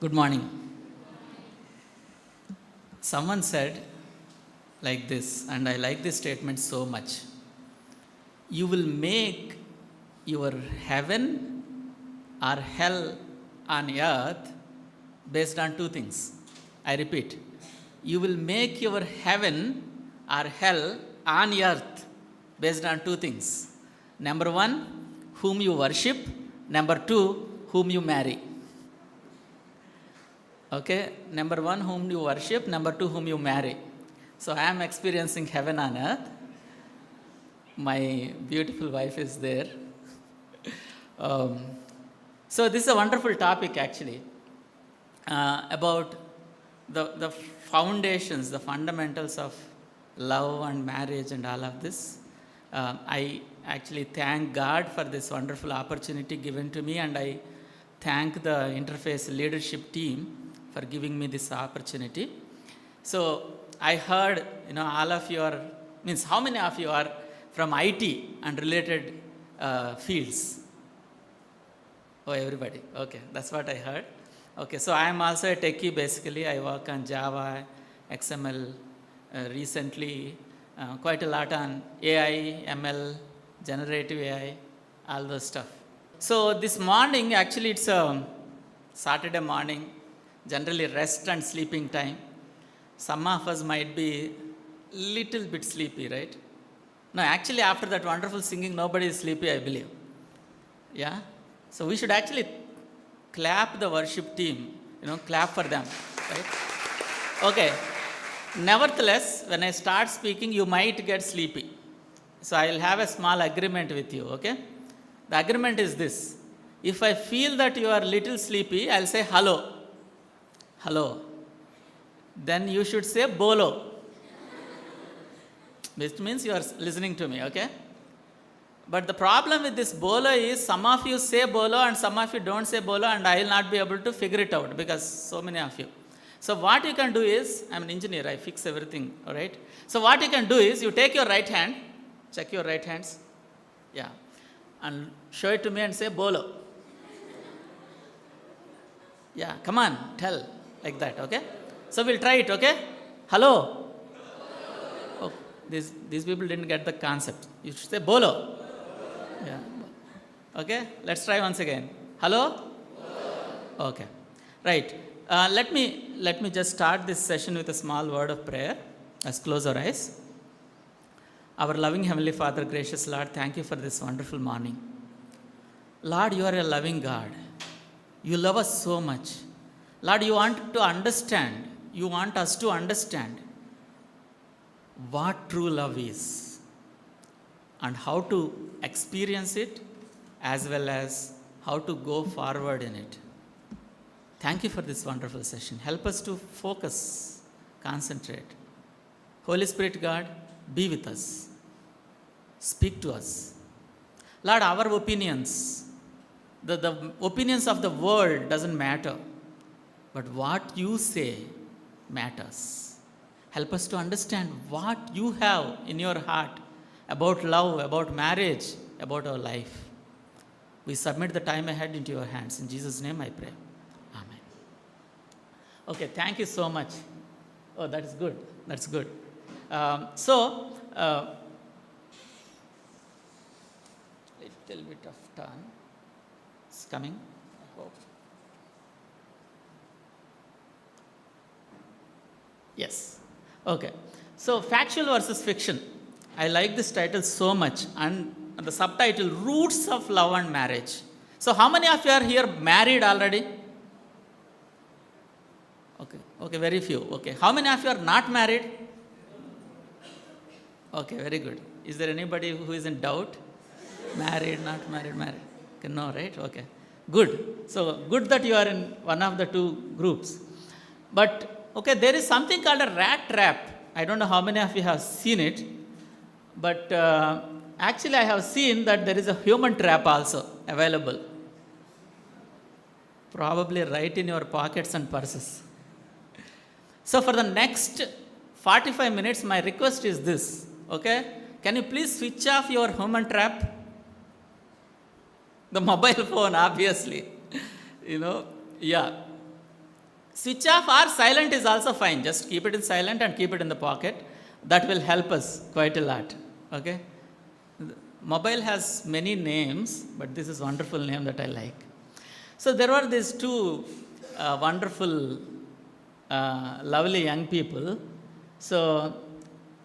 Good morning. Someone said like this, and I like this statement so much. You will make your heaven or hell on earth based on two things. I repeat, you will make your heaven or hell on earth based on two things. Number one, whom you worship. Number two, whom you marry. Okay, number one, whom you worship. Number two, whom you marry. So I am experiencing heaven on earth. My beautiful wife is there. So this is a wonderful topic actually about the foundations, the fundamentals of love and marriage and all of this. I actually thank God for this wonderful opportunity given to me, and I thank the Interface leadership team for giving me this opportunity. So I heard, all of you are, how many of you are from IT and related fields? Oh, everybody. Okay, that's what I heard. Okay, so I am also a techie basically. I work on Java, XML, recently quite a lot on AI, ML, generative AI, all those stuff. So this morning, actually it's a Saturday morning, generally rest and sleeping time. Some of us might be little bit sleepy, right? No, actually after that wonderful singing, nobody is sleepy, I believe. Yeah? So we should actually clap the worship team, clap for them, right? Okay. Nevertheless, when I start speaking, you might get sleepy. So I will have a small agreement with you, okay? The agreement is this. If I feel that you are little sleepy, I'll say hello. Hello. Then you should say bolo. Which means you are listening to me, okay? But the problem with this bolo is some of you say bolo and some of you don't say bolo, and I will not be able to figure it out because so many of you. So what you can do is, I'm an engineer, I fix everything, all right? So what you can do is, you take your right hand, check your right hands, yeah, and show it to me and say bolo. Yeah, come on, tell, like that, okay? So we'll try it, okay? Hello? Oh, these people didn't get the concept. You should say bolo. Yeah. Okay, let's try once again. Hello? Okay, right. Let me just start this session with a small word of prayer. Let's close our eyes. Our loving Heavenly Father, gracious Lord, thank you for this wonderful morning. Lord, you are a loving God. You love us so much. Lord, you want to understand. You want us to understand what true love is and how to experience it, as well as how to go forward in it. Thank you for this wonderful session. Help us to focus, concentrate. Holy Spirit God, be with us. Speak to us. Lord, our opinions, the opinions of the world doesn't matter, but what you say matters. Help us to understand what you have in your heart about love, about marriage, about our life. We submit the time ahead into your hands. In Jesus' name I pray. Amen. Okay, thank you so much. Oh, that is good. That's good. Little bit of turn. It's coming, I hope. Yes. Okay. So, factual versus fiction. I like this title so much, and the subtitle, Roots of Love and Marriage. So, how many of you are here married already? Okay, very few. Okay, how many of you are not married? Okay, very good. Is there anybody who is in doubt? Married, not married, married? Okay, no, right? Okay, good. So, good that you are in one of the two groups. But, okay, there is something called a rat trap. I don't know how many of you have seen it, but actually I have seen that there is a human trap also available. Probably right in your pockets and purses. So for the next 45 minutes, my request is this, okay? Can you please switch off your human trap? The mobile phone, obviously. Yeah. Switch off or silent is also fine. Just keep it in silent and keep it in the pocket. That will help us quite a lot. Okay? Mobile has many names, but this is wonderful name that I like. So there were these two wonderful, lovely young people. So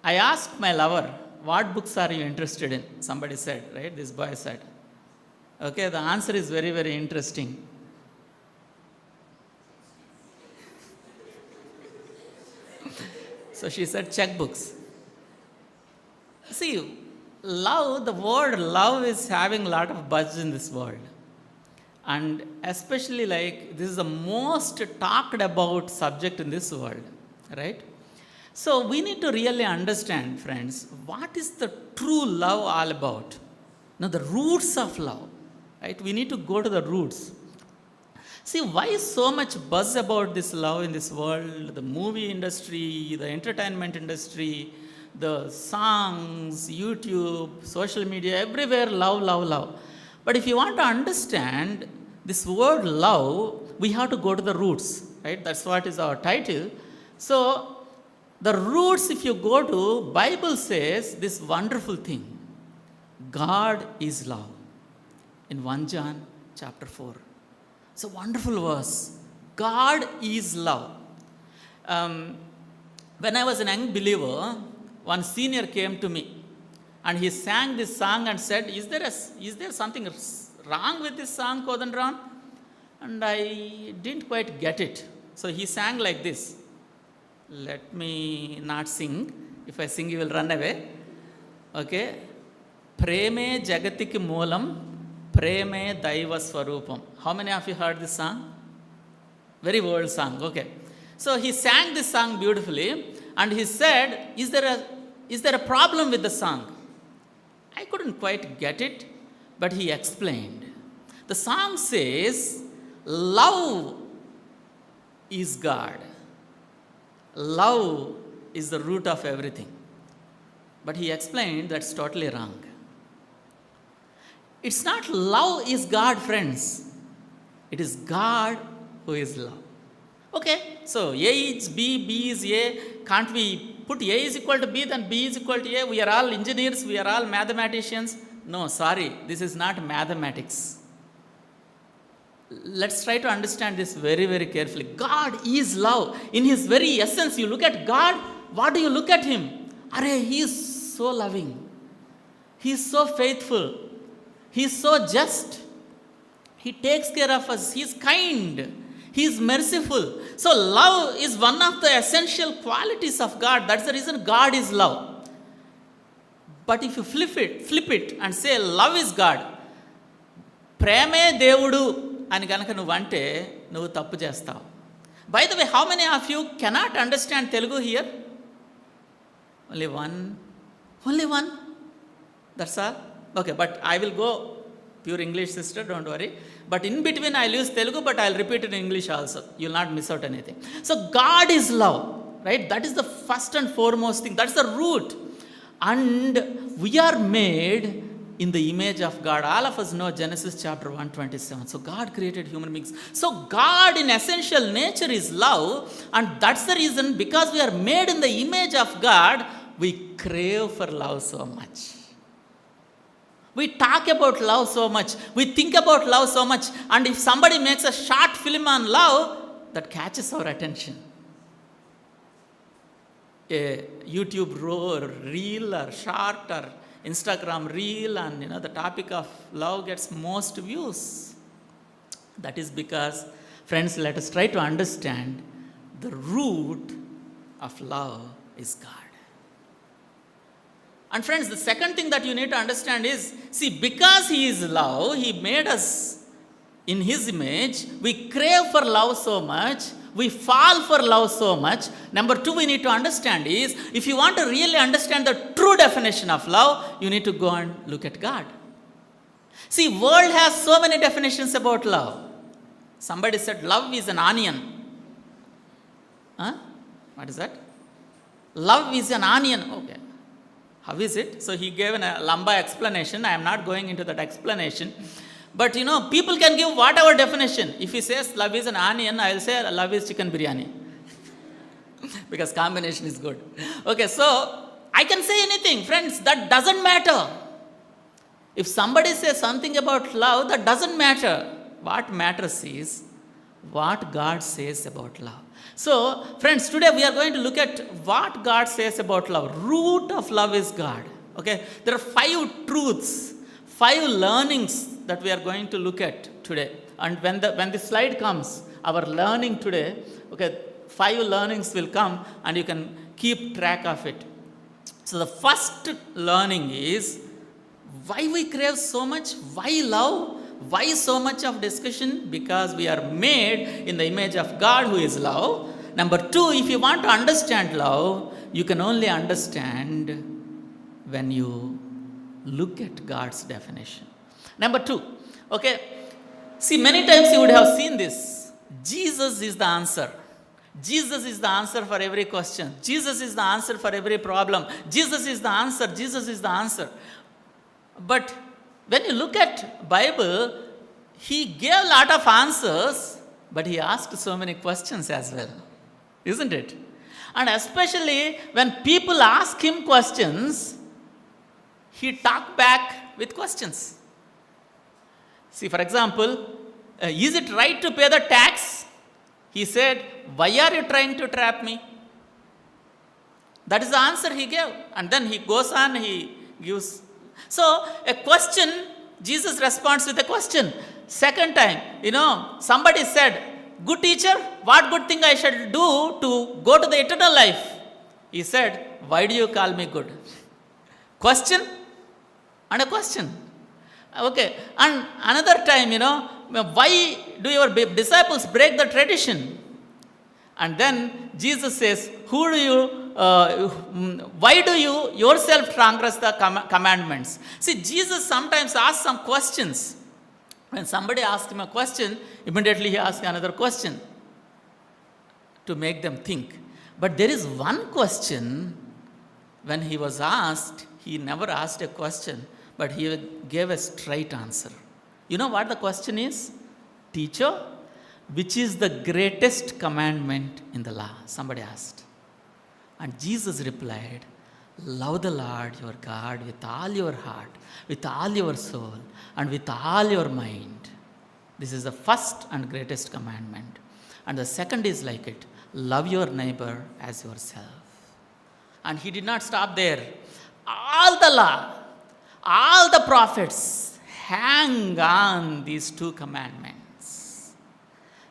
I asked my lover, what books are you interested in? Somebody said, right? This boy said. Okay, the answer is very, very interesting. So she said, checkbooks. See, love, the word love is having a lot of buzz in this world. And especially like this is the most talked about subject in this world, right? So we need to really understand, friends, what is the true love all about? Now the roots of love, right? We need to go to the roots. See, why is so much buzz about this love in this world? The movie industry, the entertainment industry, the songs, YouTube, social media, everywhere love, love, love. But if you want to understand this word love, we have to go to the roots, right? That's what is our title. So, the roots, if you go to, Bible says this wonderful thing. God is love. In 1 John chapter 4. It's a wonderful verse. God is love. When I was a young believer, one senior came to me and he sang this song and said, is there something wrong with this song, Kodandram? And I didn't quite get it. So he sang like this. Let me not sing. If I sing, you will run away. Okay. Preme jagatiki moolam, preme daiva swarupam. How many of you heard this song? Very old song. Okay. So he sang this song beautifully and he said, is there a problem with the song? I couldn't quite get it, but he explained. The song says, love is God. Love is the root of everything. But he explained that's totally wrong. It's not love is God, friends. It is God who is love. Okay, so A is B, B is A. Can't we put A is equal to B, then B is equal to A? We are all engineers, we are all mathematicians. No, sorry, this is not mathematics. Let's try to understand this very, very carefully. God is love. In his very essence, you look at God, what do you look at him? Arey, he is so loving. He is so faithful. He is so just. He takes care of us. He is kind. He is merciful. So love is one of the essential qualities of God. That's the reason God is love. But if you flip it and say love is God, ప్రేమే దేవుడు అని కనుక నువ్వు అంటే నువ్వు తప్పు చేస్తావు. By the way, how many of you cannot understand Telugu here? Only one. Only one. That's all. Okay, but I will go pure English, sister, don't worry. But in between I'll use Telugu, but I'll repeat it in English also. You'll not miss out anything. So God is love, right? That is the first and foremost thing. That's the root. And we are made in the image of God. All of us know Genesis chapter 1:27. So God created human beings. So God in essential nature is love, and that's the reason, because we are made in the image of God, we crave for love so much. We talk about love so much. We think about love so much. And if somebody makes a short film on love, that catches our attention. A YouTube reel or short or Instagram reel, and the topic of love gets most views. That is because, friends, let us try to understand the root of love is God. And friends, the second thing that you need to understand is, see, because he is love, he made us in his image, we crave for love so much, we fall for love so much. Number two, we need to understand is, if you want to really understand the true definition of love, you need to go and look at God. See, world has so many definitions about love. Somebody said love is an onion. Huh? What is that? Love is an onion. Okay. How is it? So he gave a lamba explanation. I am not going into that explanation. But people can give whatever definition. If he says love is an onion, I will say love is chicken biryani. Because combination is good. Okay, so I can say anything, friends, that doesn't matter. If somebody says something about love, that doesn't matter. What matters is what God says about love. So, friends, today we are going to look at what God says about love. Root of love is God. Okay, there are 5 truths, 5 learnings that we are going to look at today. And when the slide comes, our learning today, okay, 5 learnings will come and you can keep track of it. So the first learning is why we crave so much, why love, why so much of discussion? Because we are made in the image of God who is love. Number 2, if you want to understand love, you can only understand when you look at God's definition. Number 2, okay, see, many times you would have seen this. Jesus is the answer. Jesus is the answer for every question. Jesus is the answer for every problem. Jesus is the answer. Jesus is the answer. But when you look at Bible, he gave a lot of answers, but he asked so many questions as well. Isn't it? And especially when people ask him questions, he talked back with questions. See, for example, is it right to pay the tax? He said, why are you trying to trap me? That is the answer he gave. And then he goes on, he gives. So, a question, Jesus responds with a question. Second time, somebody said, good teacher, what good thing I should do to go to the eternal life? He said, why do you call me good? Question and a question. Okay, and another time, why do your disciples break the tradition? And then Jesus says, why do you yourself transgress the commandments? See, Jesus sometimes asks some questions. When somebody asks him a question, immediately he asks another question to make them think. But there is one question, when he was asked, he never asked a question, but he gave a straight answer. You know what the question is? Teacher, which is the greatest commandment in the law? Somebody asked. And Jesus replied, love the Lord your God with all your heart, with all your soul, and with all your mind. This is the first and greatest commandment. And the second is like it, love your neighbor as yourself. And he did not stop there. All the law, all the prophets hang on these 2 commandments.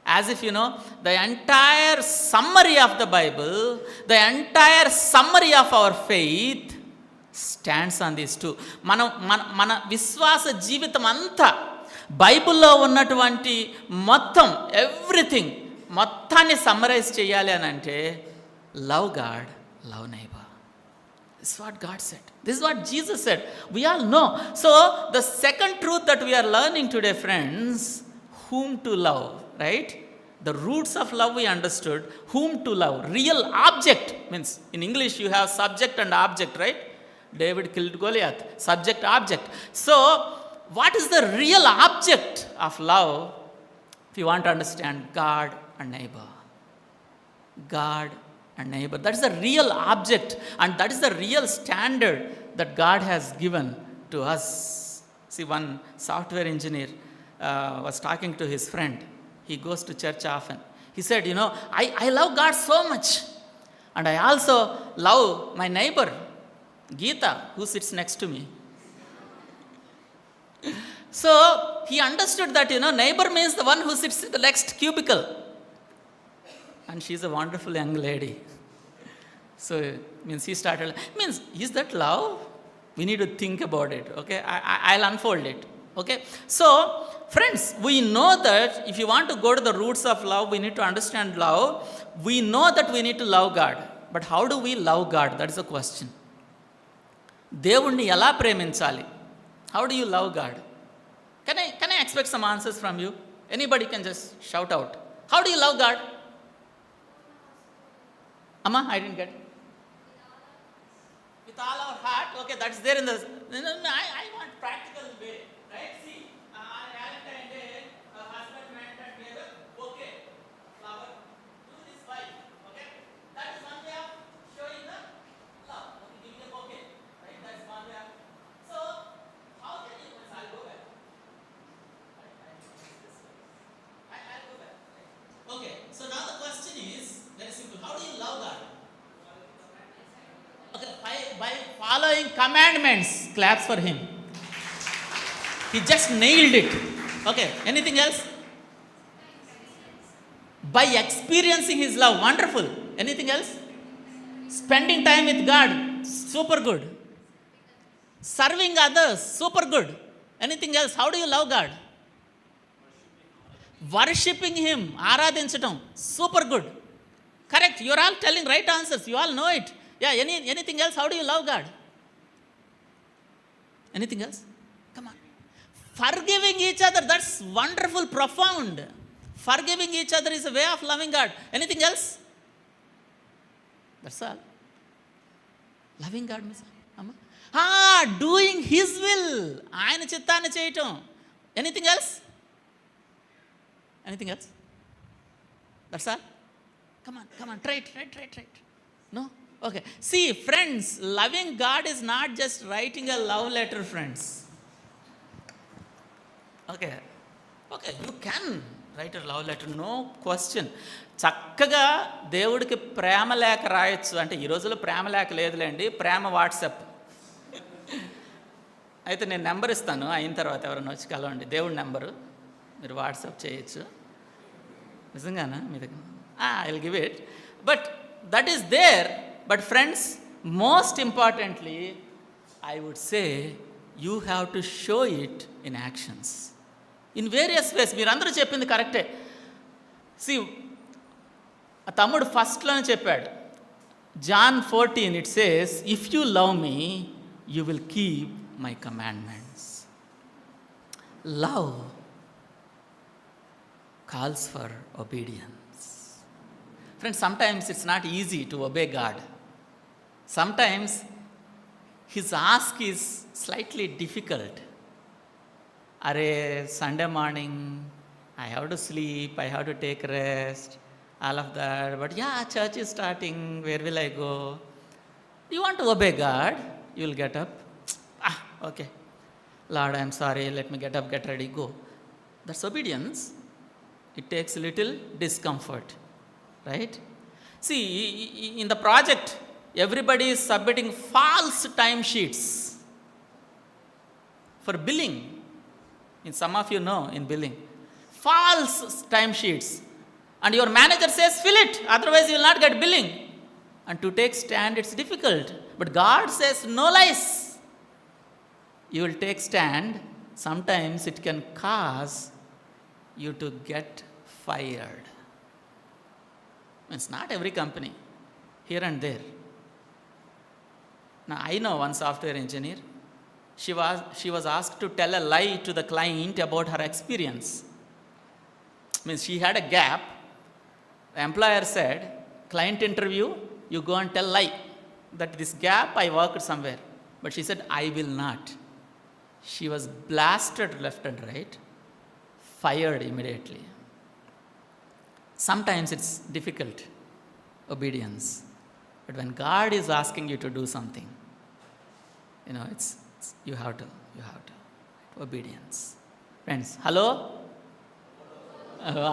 As if, the entire summary of the Bible, the entire summary of our faith stands on these 2. మన విశ్వాస జీవితం అంతా బైబిల్లో ఉన్నటువంటి మొత్తం everything మొత్తాన్ని summarise చేయాలి అని అంటే love God, love neighbour. This is what God said. This is what Jesus said. We all know. So, the second truth that we are learning today, friends, whom to love, right? The roots of love we understood. Whom to love. Real object means, in English you have subject and object, right? David killed Goliath. Subject, object. So, what is the real object of love? If you want to understand God and neighbor. God and neighbor. That is the real object, and that is the real standard that God has given to us. See, one software engineer was talking to his friend. He goes to church often. He said, I love God so much, and I also love my neighbor, Geeta, who sits next to me. So, he understood that, neighbor means the one who sits in the next cubicle. And she's a wonderful young lady. So, means he started, is that love? We need to think about it, okay? I'll unfold it, okay? So, friends, we know that if you want to go to the roots of love, we need to understand love. We know that we need to love God. But how do we love God? That is the question. దేవుణ్ణి ఎలా ప్రేమించాలి? How do you love God? Can I expect some answers from you? Anybody can just shout out. How do you love God? Amma, I didn't get it. With all our heart. Okay, that's there in the. I want practical way, right? See, I'll by following commandments. Claps for him. He just nailed it. Okay, anything else? By experiencing his love. Wonderful. Anything else? Spending time with God. Super good. Serving others. Super good. Anything else? How do you love God? Worshipping him. Aradhinchatam. Super good. Correct. You're all telling right answers. You all know it. Yeah, anything else? How do you love God? Anything else? Come on. Forgiving each other. That's wonderful, profound. Forgiving each other is a way of loving God. Anything else? That's all. Loving God means, doing his will. Ayana chittana cheyatam. Anything else? Anything else? That's all? Come on. Try it. No? Okay. See, friends, loving God is not just writing a love letter, friends. Okay, you can write a love letter, no question. చక్కగా దేవుడికి ప్రేమ లేఖ రాయొచ్చు. అంటే ఈ రోజుల్లో ప్రేమ లేఖ లేదులేండి, ప్రేమ WhatsApp. అయితే నేను నెంబర్ ఇస్తాను, అయిన తర్వాత ఎవరైనా వచ్చి కలవండి. దేవుడి నెంబరు మీరు వాట్సాప్ చేయొచ్చు. నిజంగానా మీ దగ్గర? I will give it. But that is there. But friends, most importantly I would say you have to show it in actions, in various ways. మీరందరూ చెప్పింది కరెక్టే. సి, ఆ తమ్ముడు ఫస్ట్లోనే చెప్పాడు, John 14 it says, if you love me, you will keep my commandments. Love calls for obedience. Friends, sometimes it's not easy to obey God. Sometimes his ask is slightly difficult. Sunday morning, I have to sleep, I have to take rest, all of that. But yeah, church is starting, where will I go? You want to obey God, you will get up. Okay. Lord, I'm sorry, let me get up, get ready, go. That's obedience. It takes little discomfort, right? See, in the project, everybody is submitting false timesheets for billing. In some of you know, in billing, false timesheets. And your manager says, fill it, otherwise you will not get billing. And to take stand, it's difficult. But God says, no lies. You will take stand. Sometimes it can cause you to get fired. It's not every company, here and there. Now, I know one software engineer. She was asked to tell a lie to the client about her experience. Means she had a gap. The employer said, client interview, you go and tell lie that this gap I worked somewhere. But she said, I will not. She was blasted left and right, fired immediately. Sometimes it's difficult, obedience. But when God is asking you to do something, it's you have to. Obedience. Friends, hello?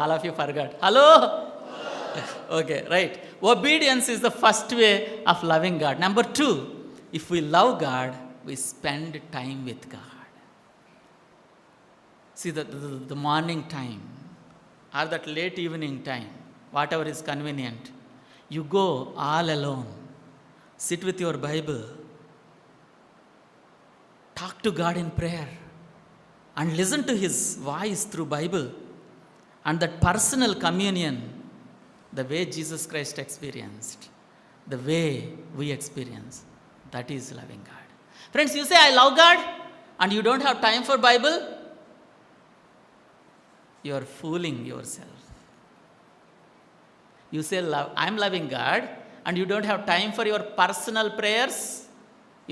All of you forgot. Hello? Okay, right. Obedience is the first way of loving God. Number 2, if we love God, we spend time with God. See, the morning time or that late evening time, whatever is convenient, you go all alone, sit with your Bible, talk to God in prayer, and listen to his voice through Bible. And that personal communion, the way Jesus Christ experienced, the way we experience, that is loving God. Friends, you say, I love God, and you don't have time for Bible, you are fooling yourself. You say, I'm loving God, and you don't have time for your personal prayers,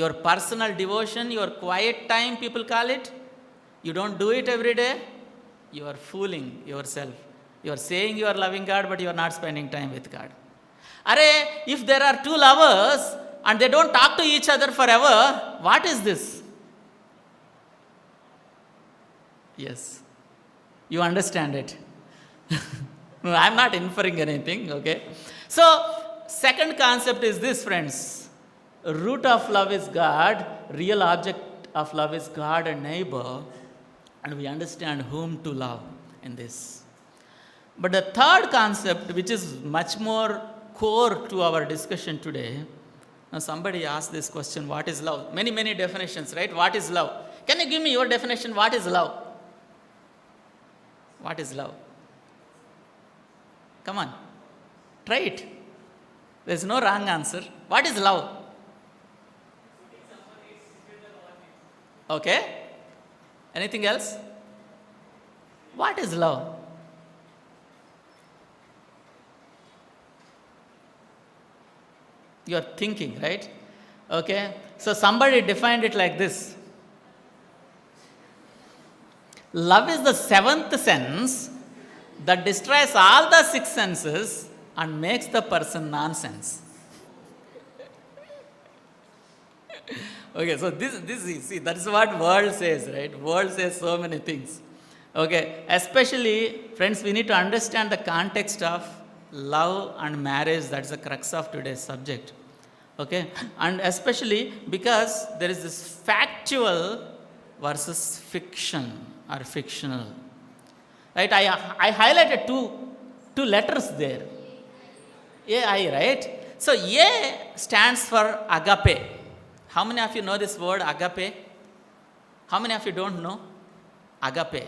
your personal devotion, your quiet time, people call it. You don't do it every day. You are fooling yourself. You are saying you are loving God, but you are not spending time with God. If there are two lovers and they don't talk to each other forever, what is this? Yes, you understand it. No, I'm not inferring anything, okay? So, second concept is this, friends. Root of love is God, real object of love is God and neighbor, and we understand whom to love in this. But the third concept, which is much more core to our discussion today, now somebody asked this question, what is love? Many, many definitions, right? What is love? Can you give me your definition? What is love? What is love? Come on, try it. There's no wrong answer. What is love? Okay. Anything else? What is love? You are thinking, right? Okay. So somebody defined it like this. Love is the seventh sense that destroys all the six senses and makes the person nonsense. Okay, so this is, see, that is what world says, right? World says so many things. Okay, especially, friends, we need to understand the context of love and marriage. That's the crux of today's subject. Okay, and especially because there is this factual versus fiction or fictional. Right, I highlighted two letters there. AI, right? So A stands for agape. How many of you know this word agape? How many of you don't know? Agape.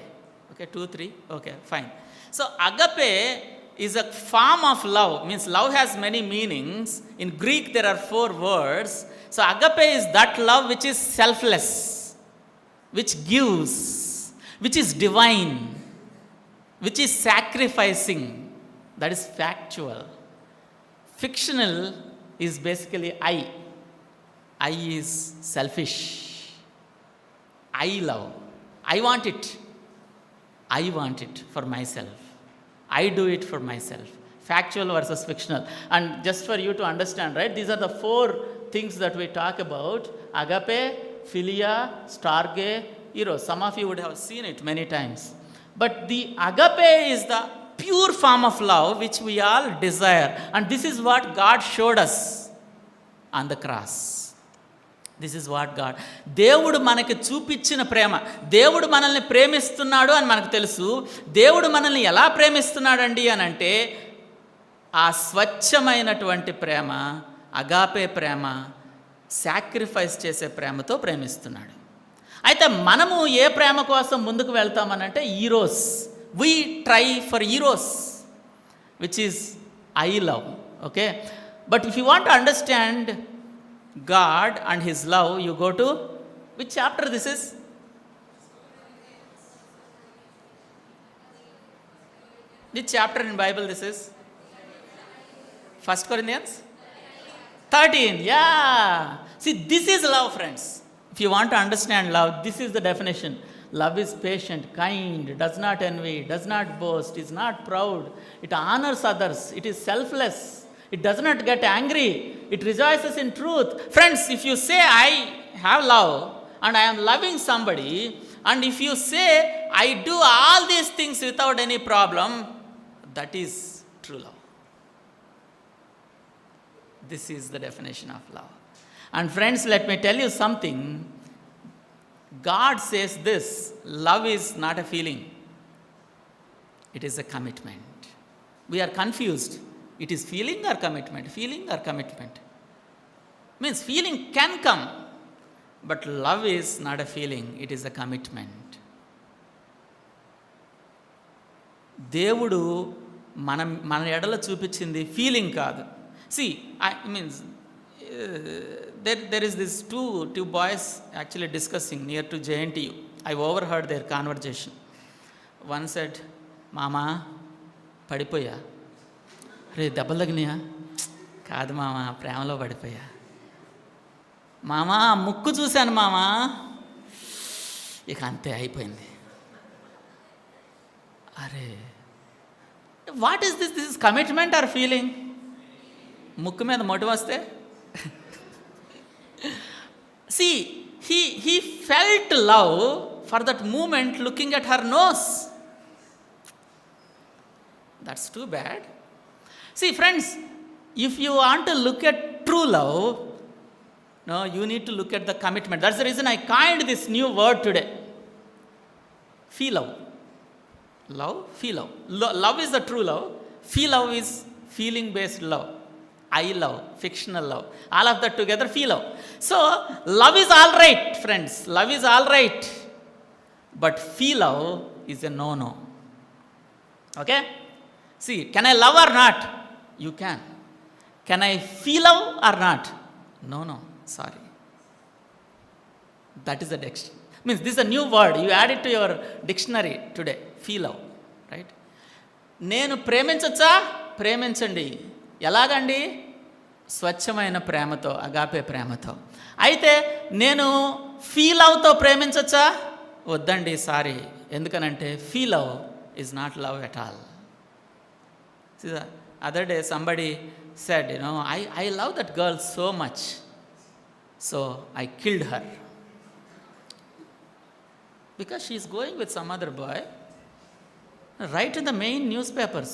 Okay, 2, 3. Okay, fine. So agape is a form of love. Means love has many meanings. In Greek there are 4 words. So agape is that love which is selfless, which gives, which is divine, which is sacrificing. That is factual. Fictional is basically I. I is selfish. I love. I want it. I want it for myself. I do it for myself. Factual versus fictional. And just for you to understand, right, these are the 4 things that we talk about. Agape, philia, storge, eros. Some of you would have seen it many times. But the agape is the pure form of love which we all desire. And this is what God showed us on the cross. This is what God. దేవుడు మనకి చూపించిన ప్రేమ. దేవుడు మనల్ని ప్రేమిస్తున్నాడు అని మనకు తెలుసు. దేవుడు మనల్ని ఎలా ప్రేమిస్తున్నాడండి అని అంటే ఆ స్వచ్ఛమైనటువంటి ప్రేమ, అగాపే ప్రేమ, సాక్రిఫైస్ చేసే ప్రేమతో ప్రేమిస్తున్నాడు. అయితే మనము ఏ ప్రేమ కోసం ముందుకు వెళ్తామనంటే eros. We try for eros, which is I love. Okay, but if you want to understand God and His love, you go to which chapter this is? Which chapter in Bible this is? 1 Corinthians 13. Yeah. See, this is love, friends. If you want to understand love, this is the definition. Love is patient, kind, does not envy, does not boast, is not proud. It honors others. It is selfless. It does not get angry. It rejoices in truth. Friends, if you say, I have love and I am loving somebody, and if you say, I do all these things without any problem, that is true love. This is the definition of love. And friends, let me tell you something. God says this, love is not a feeling. It is a commitment. We are confused. It is feeling or commitment? Feeling or commitment? Means feeling can come, but love is not a feeling, it is a commitment. దేవుడు మన ఎడల చూపించింది feeling కాదు. See, I means there is this two boys actually discussing near to JNTU. I overheard their conversation. One said, Mama, పడిపోయా. రే దెబ్బలు తగినాయా? కాదు మామ, ప్రేమలో పడిపోయా. మామ ముక్కు చూశాను మామ, ఇక అంతే అయిపోయింది. అరే, what is this? This is commitment or feeling? ముక్కు మీద మొటి వస్తే see, he felt love for that moment looking at her nose. That's too bad. See, friends, if you want to look at true love, No, you need to look at the commitment. That's the reason I coined this new word today. Philo. Love, philo. Love is the true love. Philo is feeling-based love. I love, fictional love. All of that together, philo. So, love is all right, friends. Love is all right. But philo is a no-no. Okay? See, can I love or not? You can. Can I feel love or not? No, sorry. That is the dictionary. Means this is a new word. You add it to your dictionary today. Feel love. Right? నేను ప్రేమించచ్చా? ప్రేమించండి. ఎలాగండి? స్వచ్ఛమైన ప్రేమతో, agape ప్రేమతో. అయితే నేను feel లవ్తో ప్రేమించచ్చా? వద్దండి, sorry. ఎందుకనంటే feel love is not love at all. See, the other day somebody said, I love that girl so much, so I killed her. Because she is going with some other boy. Right in the main newspapers.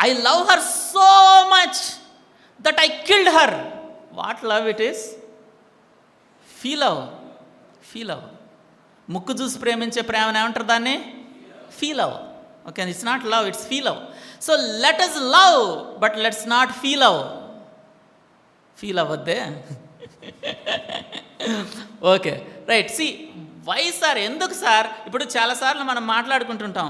I love her so much that I killed her. What love it is? Feel love. Feel love. ముక్కు చూసి ప్రేమించే ప్రేమను ఏమంటారు దాన్ని? Feel love. Okay, it's not love, it's feel love. So let us love, but let's not feel love. Feel avadde? Okay, right. See, why sir? ఎందుకు sir? ఇప్పుడు చాలాసార్లు మనం మాట్లాడుకుంటుంటాం,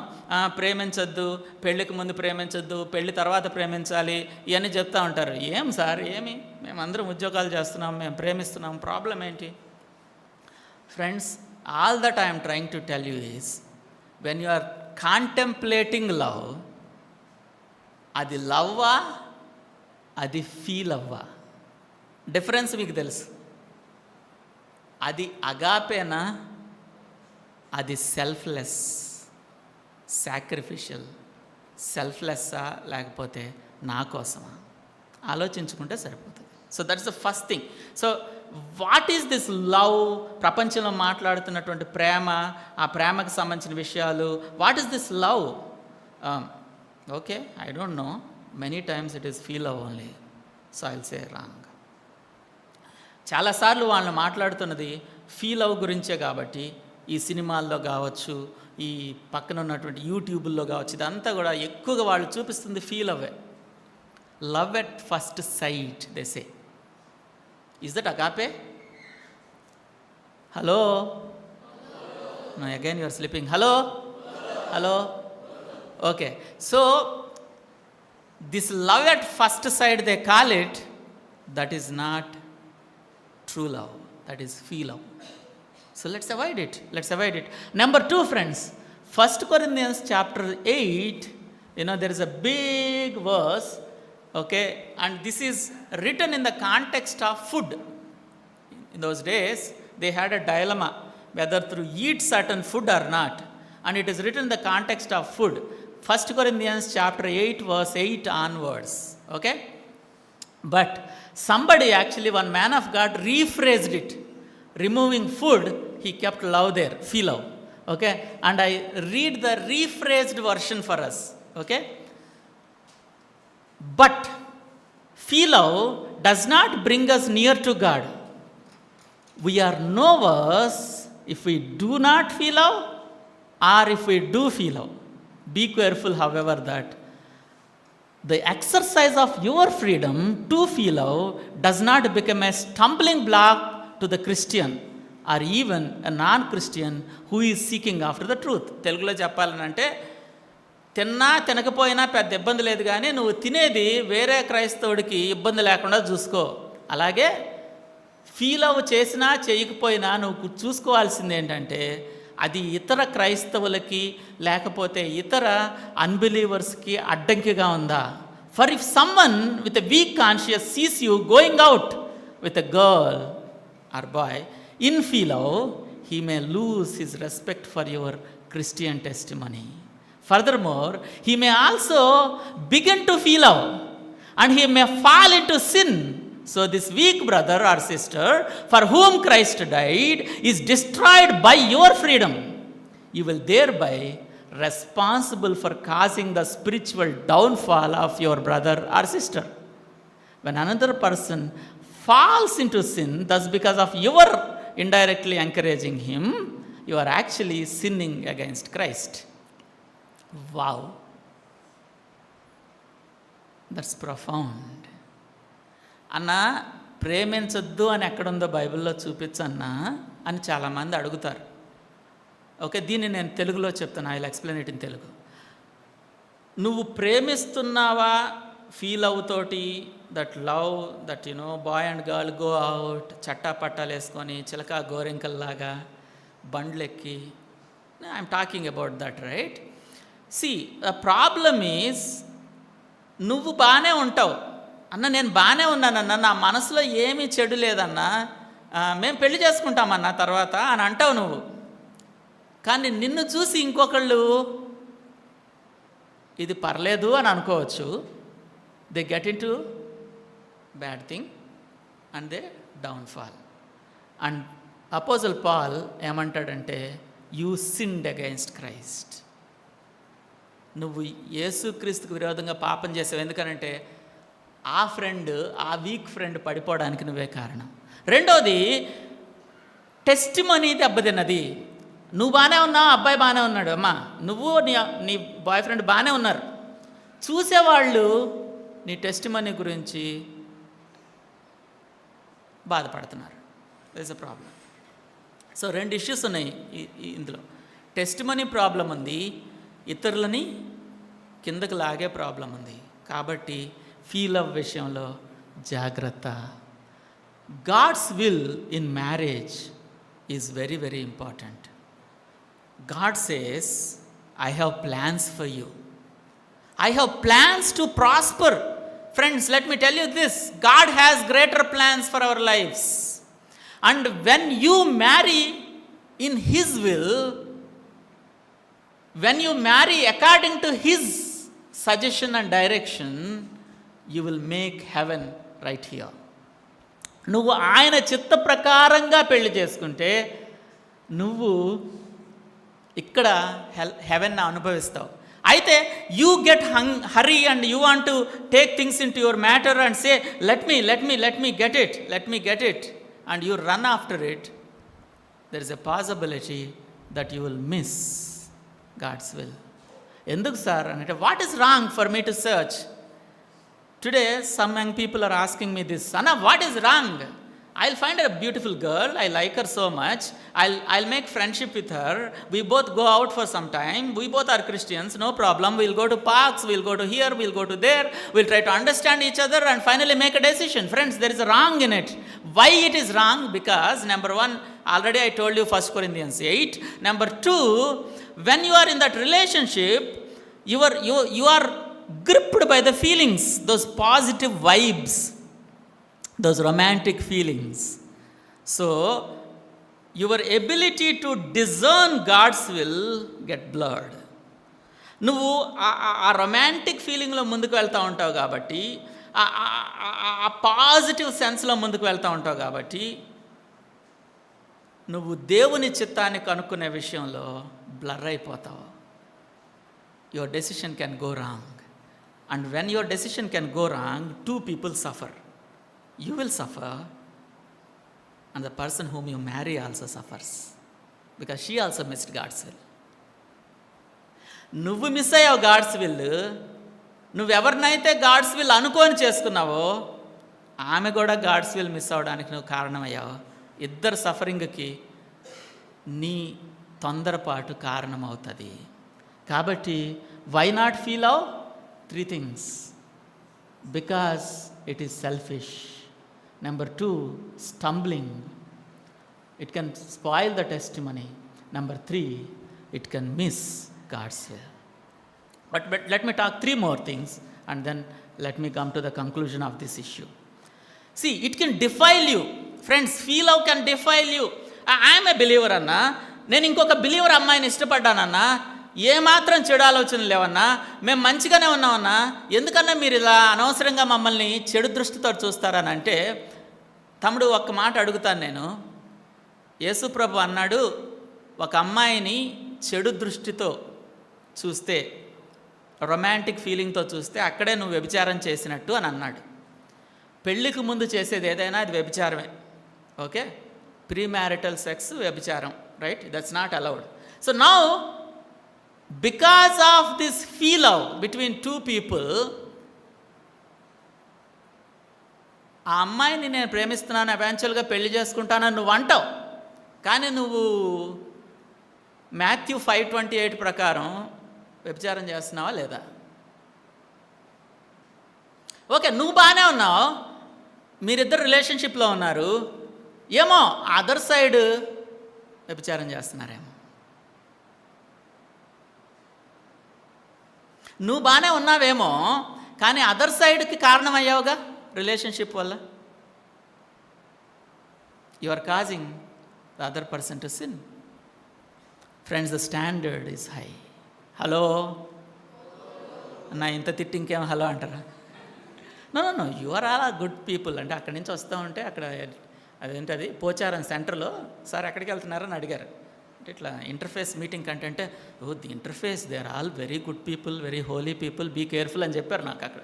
ప్రేమించొద్దు, పెళ్ళికి ముందు ప్రేమించొద్దు, పెళ్ళి తర్వాత ప్రేమించాలి, ఇవన్నీ చెప్తా ఉంటారు. ఏం సార్, ఏమి? మేమందరం ఉద్యోగాలు చేస్తున్నాం, మేము ప్రేమిస్తున్నాం, ప్రాబ్లం ఏంటి? Friends, all that I'm trying to tell you is, when you are contemplating love, అది లవ్వా, అది ఫీల్ అవ్వా? డిఫరెన్స్ మీకు తెలుసు. అది అగాపేనా, అది సెల్ఫ్లెస్, సాక్రిఫిషియల్. సెల్ఫ్లెస్సా లేకపోతే నా కోసమా? ఆలోచించుకుంటే సరిపోతుంది. So that's the first thing. So what is this love? ప్రపంచంలో మాట్లాడుతున్నటువంటి ప్రేమ, ఆ ప్రేమకు సంబంధించిన విషయాలు. What is this love? Okay, I don't know. Many times it is feel love only. So I will say wrong. చాలాసార్లు వాళ్ళు మాట్లాడుతున్నది ఫీల్ లవ్ గురించే కాబట్టి ఈ సినిమాల్లో కావచ్చు, ఈ పక్కన ఉన్నటువంటి యూట్యూబ్లో కావచ్చు, ఇదంతా కూడా ఎక్కువగా వాళ్ళు చూపిస్తుంది ఫీల్ అవే. Love at first sight they say. Is that agape? Hello? No, again you are sleeping. Hello? Hello? Okay. So this love at first sight they call it, that is not true love, that is feel love. So let's avoid it. Number 2, friends, 1 Corinthians chapter 8, there is a big verse, okay, and this is written in the context of food. In those days they had a dilemma whether to eat certain food or not, and it is written in the context of food. 1 Corinthians chapter 8 verse 8 onwards, okay. But somebody, actually one man of God, rephrased it. Removing food, he kept love there, feel love. Okay, and I read the rephrased version for us. Okay, but feel love does not bring us near to God. We are no worse if we do not feel love or if we do feel love. Be careful, however, that the exercise of your freedom to feel love does not become a stumbling block to the Christian or even a non-Christian who is seeking after the truth. తెలుగులో చెప్పాలనంటే, తిన్నా తినకపోయినా పెద్ద ఇబ్బంది లేదు, కానీ నువ్వు తినేది వేరే క్రైస్తవుడికి ఇబ్బంది లేకుండా చూసుకో. అలాగే ఫీల్ లవ్ చేసినా చేయకపోయినా నువ్వు చూసుకోవాల్సింది ఏంటంటే, అది ఇతర క్రైస్తవులకి లేకపోతే ఇతర అన్బిలీవర్స్కి అడ్డంకిగా ఉందా? For if someone with a week conscious Cs you going out with a girl or boy in feel love, he may lose his respect for your Christian testimony. Furthermore, he may also begin to feel love and he may fall into sin. So this weak brother or sister for whom Christ died is destroyed by your freedom. You will thereby responsible for causing the spiritual downfall of your brother or sister. When another person falls into sin, thus because of your indirectly encouraging him, you are actually sinning against Christ. Wow. That's profound. అన్న ప్రేమించొద్దు అని ఎక్కడుందో బైబిల్లో చూపించన్నా అని చాలామంది అడుగుతారు. Okay, దీన్ని నేను తెలుగులో చెప్తాను. I will explain it in Telugu. నువ్వు ప్రేమిస్తున్నావా ఫీల్ అవుతోటి, that love, that boy and girl go out, చట్టా పట్టాలు వేసుకొని చిలక గోరింకల్లాగా బండ్లెక్కి, I'm talking about that, right? See, the problem is నువ్వు బాగానే ఉంటావు అన్న, నేను బాగానే ఉన్నానన్న, నా మనసులో ఏమీ చెడు లేదన్నా, మేము పెళ్లి చేసుకుంటామన్నా తర్వాత అని అంటావు నువ్వు. కానీ నిన్ను చూసి ఇంకొకళ్ళు ఇది పర్లేదు అని అనుకోవచ్చు. They get into bad thing and they downfall. And apostle Paul ఏమంటాడంటే, యూ సిన్డ్ అగైన్స్ట్ క్రైస్ట్. నువ్వు యేసుక్రీస్తుకు విరోధంగా పాపం చేసావు. ఎందుకనంటే ఆ ఫ్రెండ్, ఆ వీక్ ఫ్రెండ్ పడిపోవడానికి నువ్వే కారణం. రెండోది, టెస్టిమనీ దెబ్బతిన్నది. నువ్వు బాగానే ఉన్నావు, అబ్బాయి బాగానే ఉన్నాడు, అమ్మా నువ్వు నీ బాయ్ ఫ్రెండ్ బాగానే ఉన్నారు. చూసేవాళ్ళు నీ టెస్టిమనీ గురించి బాధపడుతున్నారు. That is a problem. So 2 issues ఉన్నాయి ఇందులో. టెస్టిమనీ ప్రాబ్లం ఉంది, ఇతరులని కిందకు లాగే ప్రాబ్లం ఉంది. కాబట్టి ఫీల్ ఆఫ్ విషయంలో జాగ్రత్త. God's will in marriage is very very important. God says, I have plans for you. I have plans to prosper. Friends, let me tell you this. God has greater plans for our lives. And when you marry in His will, when you marry according to His suggestion and direction, you will make heaven right here. నువ్వు ఆయన చిత్త ప్రకారంగా పెళ్లి చేసుకుంటే నువ్వు ఇక్కడ heaven అనుభవిస్తావు. అయితే you get hurry and you want to take things into your matter and say let me get it and you run after it. There is a possibility that you will miss God's will. ఎందుకు sir అంటే, what is wrong for me to search? Today some young people are asking me this, Anna, what is wrong? I'll find a beautiful girl, I like her so much, I'll make friendship with her, we both go out for some time, we both are Christians, no problem, we'll go to parks, we'll go to here, we'll go to there, we'll try to understand each other and finally make a decision. Friends, there is a wrong in it. Why it is wrong? Because number 1, already I told you 1 Corinthians 8. Number 2, when you are in that relationship, you are gripped by the feelings, those positive vibes, those romantic feelings. So your ability to discern God's will get blurred. నువ్వు ఆ romantic ఫీలింగ్లో ముందుకు వెళ్తూ ఉంటావు కాబట్టి, ఆ positive సెన్స్లో ముందుకు వెళ్తూ ఉంటావు కాబట్టి, నువ్వు దేవుని చిత్తాన్ని కనుక్కునే విషయంలో బ్లర్ అయిపోతావు. Your decision can go wrong. And when your decision can go wrong, 2 people suffer. You will suffer, and the person whom you marry also suffers, because she also missed God's will. నువ్వు miss అయ్యావు God's will. నువ్వెవరినైతే God's will అనుకొని చేసుకున్నావో ఆమె కూడా God's will miss అవ్వడానికి నువ్వు కారణమయ్యావు. ఇద్దరు సఫరింగ్కి నీ తొందరపాటు కారణమవుతుంది. కాబట్టి వై నాట్ ఫీల్ అవ్ 3 things. Because it is selfish. Number 2, stumbling. It can spoil the testimony. Number 3, it can miss God's will. But let me talk 3 more things and then let me come to the conclusion of this issue. See, it can defile you. Friends, feel how can defile you. I am a believer anna. నేను ఇంకొక believer అమ్మాయిని ఇష్టపడ్డానన్నా, ఏమాత్రం చెడు ఆలోచనలు లేవన్నా, మేము మంచిగానే ఉన్నామన్నా, ఎందుకన్నా మీరు ఇలా అనవసరంగా మమ్మల్ని చెడు దృష్టితో చూస్తారని అంటే, తమ్ముడు ఒక్క మాట అడుగుతాను నేను. యేసుప్రభు అన్నాడు, ఒక అమ్మాయిని చెడు దృష్టితో చూస్తే, రొమాంటిక్ ఫీలింగ్తో చూస్తే అక్కడే నువ్వు వ్యభిచారం చేసినట్టు అని అన్నాడు. పెళ్ళికి ముందు చేసేది ఏదైనా అది వ్యభిచారమే. ఓకే, ప్రీ మ్యారిటల్ సెక్స్ వ్యభిచారం, right? That's not allowed. So now because of this feel love between two people, ఆ అమ్మాయిని నేను ప్రేమిస్తున్నాను, ఎవెన్చువల్గా పెళ్లి చేసుకుంటానని నువ్వు అంటావు, కానీ నువ్వు మాథ్యూ 5:28 ప్రకారం వ్యభిచారం చేస్తున్నావా లేదా? ఓకే, నువ్వు బాగానే ఉన్నావు, మీరిద్దరు రిలేషన్షిప్లో ఉన్నారు, ఏమో అదర్ సైడ్ వ్యభిచారం చేస్తున్నారేమో. నువ్వు బాగానే ఉన్నావేమో, కానీ అదర్ సైడ్కి కారణమయ్యావుగా రిలేషన్షిప్ వల్ల. You are causing the other person to sin. Friends, the standard is high. Hello నా ఇంత తిట్టి ఇంకేం హలో అంటారా? No, you are all good people. అంటే అక్కడి నుంచి వస్తూ ఉంటే అక్కడ అదేంటది పోచారం సెంటర్లో సార్ ఎక్కడికి వెళ్తున్నారని అడిగారు. అంటే ఇట్లా ఇంటర్ఫేస్ మీటింగ్ కంటే oh the interface, they are all very good people, very holy people, be careful అని చెప్పారు నాకు అక్కడ.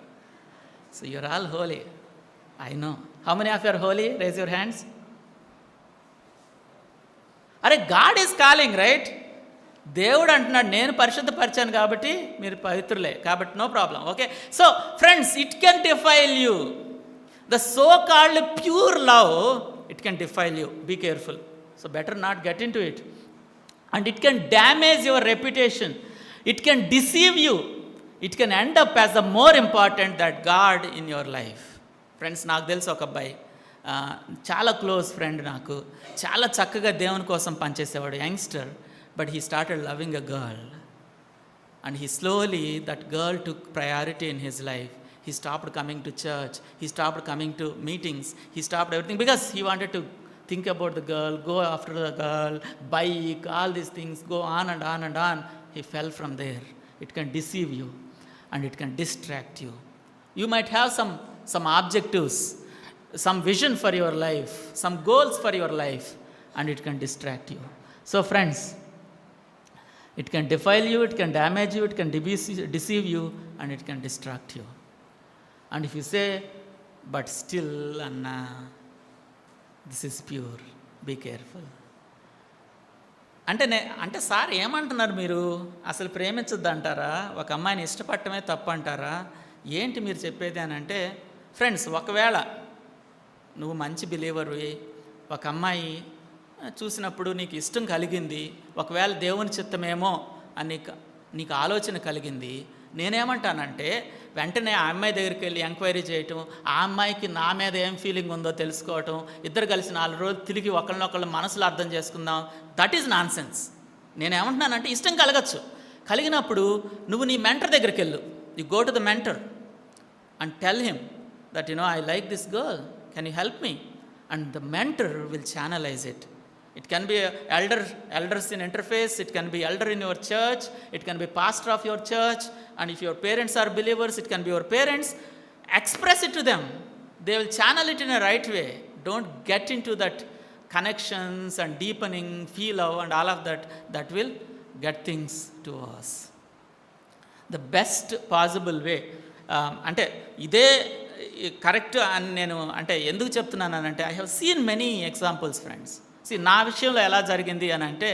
So you are all holy, I know. How many of you are holy? Raise your hands. అరే, God is calling, right? దేవుడు అంటున్నాడు నేను పరిశుద్ధపరిచాను కాబట్టి మీరు పవిత్రులే, కాబట్టి no problem. Okay, so friends, it can defile you. The so called pure love, it can defile you. Be careful. So better not get in to it. And it can damage your reputation, it can deceive you, it can end up as the more important that God in your life. Friends, నాకు తెలుసు ఒక అబ్బాయి, చాలా close friend, నాకు చాలా చక్కగా దేవుని కోసం పనిచేసేవాడు, youngster. But he started loving a girl, and he slowly, that girl took priority in his life. He stopped coming to church, he stopped coming to meetings, he stopped everything because he wanted to think about the girl, go after the girl, bike, all these things, go on and on and on. He fell from there. It can deceive you and it can distract you. You might have some objectives, some vision for your life, some goals for your life, and it can distract you. So friends, it can defile you, it can damage you, it can deceive you, and it can distract you. And if you say, but still, Anna, this is pure, be careful. అంటే sir ఏమంటున్నారు మీరు? అసలు ప్రేమించొద్దు అంటారా? ఒక అమ్మాయిని ఇష్టపడటమే తప్పు అంటారా? ఏంటి మీరు చెప్పేది అని అంటే, ఫ్రెండ్స్, ఒకవేళ నువ్వు మంచి బిలీవర్వి, ఒక అమ్మాయి చూసినప్పుడు నీకు ఇష్టం కలిగింది, ఒకవేళ దేవుని చిత్తమేమో అని నీకు ఆలోచన కలిగింది, నేనేమంటానంటే వెంటనే ఆ అమ్మాయి దగ్గరికి వెళ్ళి ఎంక్వైరీ చేయటం, ఆ అమ్మాయికి నా మీద ఏం ఫీలింగ్ ఉందో తెలుసుకోవటం, ఇద్దరు కలిసి 4 రోజులు తిరిగి ఒకళ్ళనొకళ్ళు మనసులో అర్థం చేసుకుందాం. That is nonsense. నేనేమంటున్నానంటే ఇష్టం కలగచ్చు, కలిగినప్పుడు నువ్వు నీ మెంటర్ దగ్గరికి వెళ్ళు. You go to the mentor and tell him that I like this girl, can you help me? And the mentor will channelize it. It can be elders in interface, it can be elder in your church, it can be pastor of your church, and if your parents are believers, it can be your parents. Express it to them. They will channel it in a right way. Don't get into that connections and deepening, feel love and all of that. That will get things to us. The best possible way. అంటే ఇదే correct అని నేను అంటే ఎందుకు చెప్తున్నానంటే, I have seen many examples friends. నా విషయంలో ఎలా జరిగింది అని అంటే,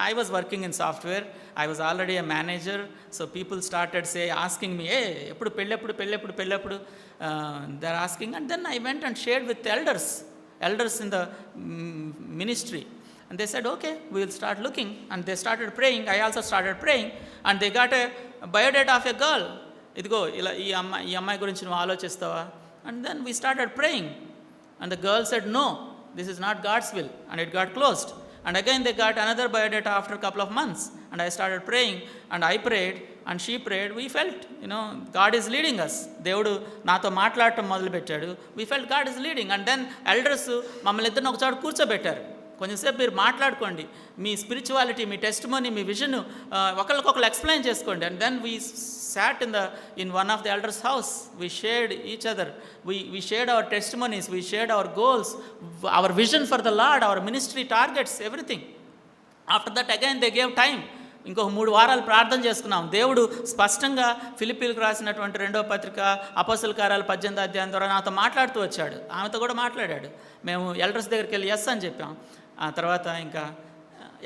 I was working in software, I was already a manager. So people started asking me, ఎప్పుడు పెళ్ళెప్పుడు they are asking. And then I went and shared with elders in the ministry, and they said, okay, we will start looking. And they started praying, I also started praying, and they got a biodata of a girl. ఇదిగో ఇలా ఈ అమ్మాయి గురించి నువ్వు ఆలోచిస్తావా? And then we started praying, and the girl said, no, this is not God's will, and it got closed. And again they got another biodata after a couple of months, and I started praying, and I prayed, and she prayed. We felt, God is leading us. దేవుడు నాతో మాట్లాడటం మొదలుపెట్టాడు. We felt God is leading. And then elders మమ్మల్ని ఇద్దరిని ఒక చోట కూర్చోబెట్టారు. కొంచెంసేపు మీరు మాట్లాడుకోండి, మీ స్పిరిచువాలిటీ, మీ టెస్టిమోనీ, మీ విజన్ ఒకరికొకరు ఎక్స్ప్లెయిన్ చేసుకోండి. And then we sat in one of the elders' house. We shared each other. We shared our testimonies. We shared our goals, our vision for the Lord, our ministry targets, everything. After that, again they gave time ఇంకొక 3 వారాలు ప్రార్థన చేసుకున్నాం. దేవుడు స్పష్టంగా ఫిలిప్పీలకు రాసినటువంటి 2వ పత్రిక అపోస్తల కార్యాలు 18వ అధ్యాయం ద్వారా నాతో మాట్లాడుతూ వచ్చాడు. ఆమెతో కూడా మాట్లాడాడు. మేము ఎల్డర్స్ దగ్గరికి వెళ్ళి ఎస్ అని చెప్పాం. ఆ తర్వాత ఇంకా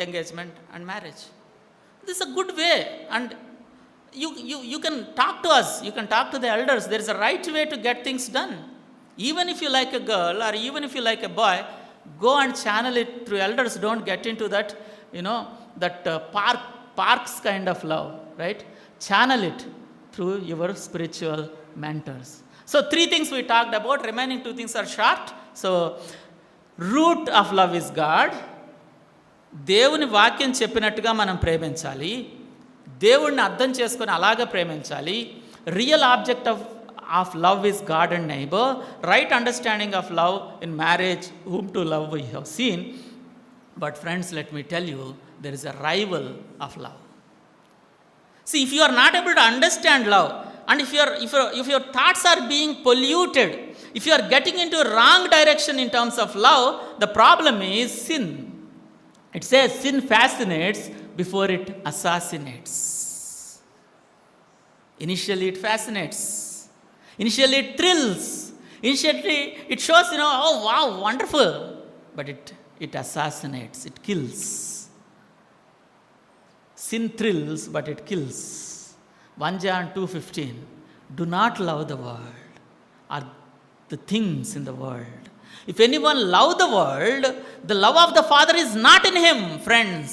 engagement and marriage. This is a good way and you can talk to us, you can talk to the elders. There is a right way to get things done. Even if you like a girl or even if you like a boy, go and channel it through elders. Don't get into that, that parks kind of love, right? Channel it through your spiritual mentors. So 3 things we talked about. Remaining 2 things are short. So root of love is God. దేవుని వాక్యం చెప్పినట్టుగా మనం ప్రేమించాలి. దేవుడిని అర్థం చేసుకొని అలాగే ప్రేమించాలి. Real object of love is God and neighbour. Right understanding of love in marriage, whom to love we have seen. But friends, let me tell you, there is a rival of love. See, if you are not able to understand love, and if your thoughts are being polluted, if you are getting into wrong direction in terms of love, the problem is sin. It says sin fascinates before it assassinates. Initially it fascinates. Initially it thrills. Initially it shows, oh wow, wonderful. But it assassinates, it kills. Sin thrills, but it kills. 1 John 2:15. Do not love the world or the things in the world. If anyone love the world, the love of the Father is not in him, friends.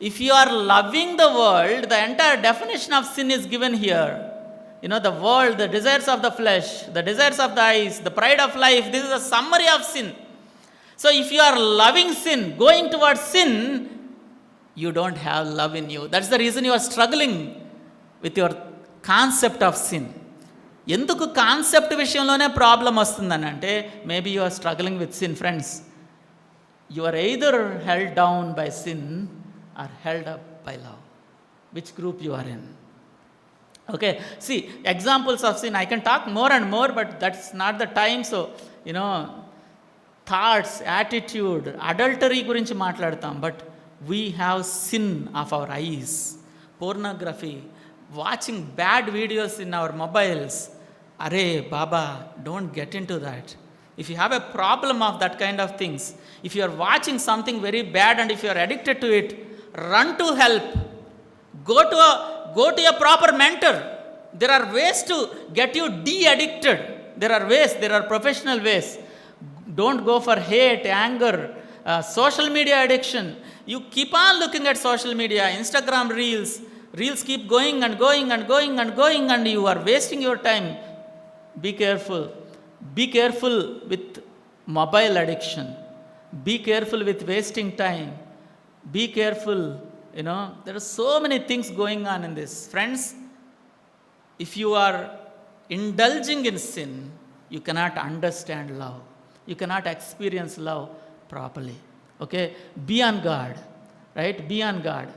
If you are loving the world, the entire definition of sin is given here. The world, the desires of the flesh, the desires of the eyes, the pride of life, this is a summary of sin. So if you are loving sin, going towards sin, you don't have love in you. That's the reason you are struggling with your concept of sin. ఎందుకు concept విషయంలోనే problem వస్తుందని అంటే, maybe you are struggling with sin. Friends, you are either held down by sin or held up by love. Which group you are in? Okay, see, examples of sin, I can talk more and more, but that's not the time. So, thoughts, attitude, adultery gurinchi maatladtam, but we have sin of our eyes, pornography, watching bad videos in our mobiles. Arey baba, don't get into that. If you have a problem of that kind of things, if you are watching something very bad and if you are addicted to it, run to help. Go to a proper mentor. There are ways to get you de-addicted. There are professional ways. Don't go for hate, anger, social media addiction. You keep on looking at social media, Instagram reels keep going and going and going and going, and you are wasting your time. Be careful. Be careful with mobile addiction. Be careful with wasting time. Be careful, there are so many things going on in this. Friends, if you are indulging in sin, you cannot understand love. You cannot experience love properly. Okay? Be on guard, right? Be on guard.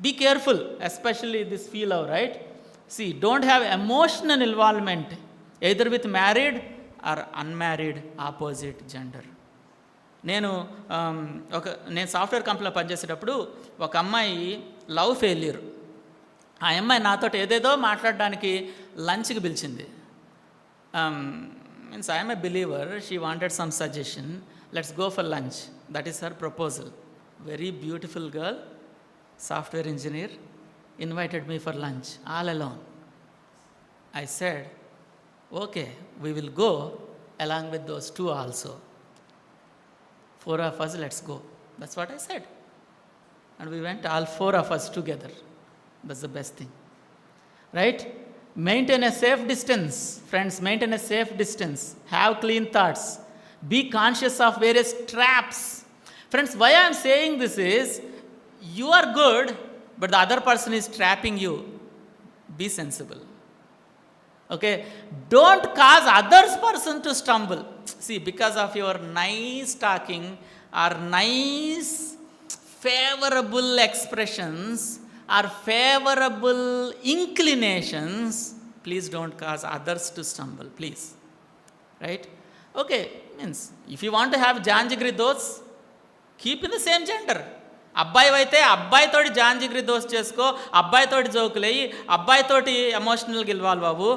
Be careful, especially this feel love, right? See, don't have emotional involvement either with married or unmarried opposite gender. నేను software కంపెనీలో పనిచేసేటప్పుడు ఒక అమ్మాయి love failure. ఆ అమ్మాయి నాతో ఏదేదో మాట్లాడడానికి లంచ్కి పిలిచింది. Means I'm a believer. She wanted some suggestion. Let's go for lunch. That is her proposal. Very beautiful girl, software engineer, invited me for lunch all alone. I said, okay, we will go along with those 2 also. 4 of us, let's go. That's what I said. And we went, all 4 of us together. That's the best thing. Right? Maintain a safe distance. Friends, maintain a safe distance. Have clean thoughts. Be conscious of various traps. Friends, why I am saying this is, you are good, but the other person is trapping you. Be sensible. Okay? Don't cause other person to stumble. See, because of your nice talking or nice favorable expressions or favorable inclinations, please don't cause others to stumble, please. Right? Okay, means if you want to have Janjagri those, keep in the same gender. అబ్బాయి అయితే అబ్బాయితోటి జాంజిగిరి దోస్త్ చేసుకో, అబ్బాయితోటి జోకులేయి, అబ్బాయితోటి ఎమోషనల్గా involve అవ్వు,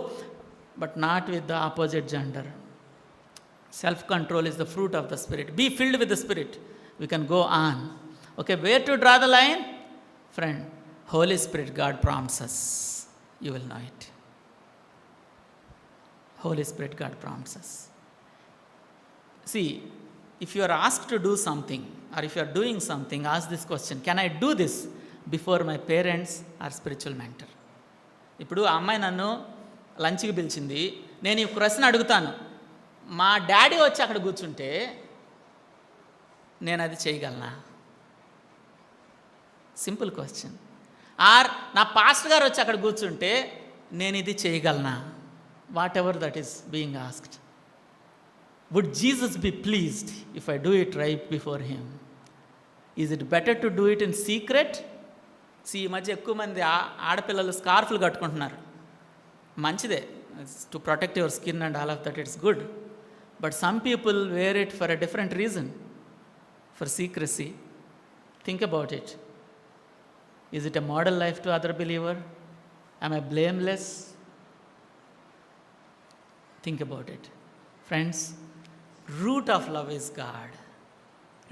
but not with the opposite gender. Self control is the fruit of the spirit. Be filled with the spirit. We can go on. Okay, where to draw the line? Friend, Holy Spirit, God prompts us. You will know it. Holy Spirit, God prompts us. See, if you are asked to do something, or if you are doing something, ask this question: can I do this before my parents or spiritual mentor? ఇప్పుడు ఆ అమ్మాయి నన్ను లంచ్కి పిలిచింది, నేను ఈ ప్రశ్న అడుగుతాను, మా డాడీ వచ్చి అక్కడ కూర్చుంటే నేను అది చేయగలనా? Simple question. ఆర్ నా పాస్టర్ గారు వచ్చి అక్కడ కూర్చుంటే నేను ఇది చేయగలనా? Whatever that is being asked. Would Jesus be pleased if I do it right before him? Is it better to do it in secret? ఈ మధ్య ఎక్కువ మంది ఆడపిల్లలు స్కార్ఫ్లు కట్టుకుంటున్నారు. మంచిదే, to protect your skin and all of that, it's good. But some people wear it for a different reason, for secrecy. Think about it. Is it a model life to other believer? Am I blameless? Think about it. Friends, root of love is God.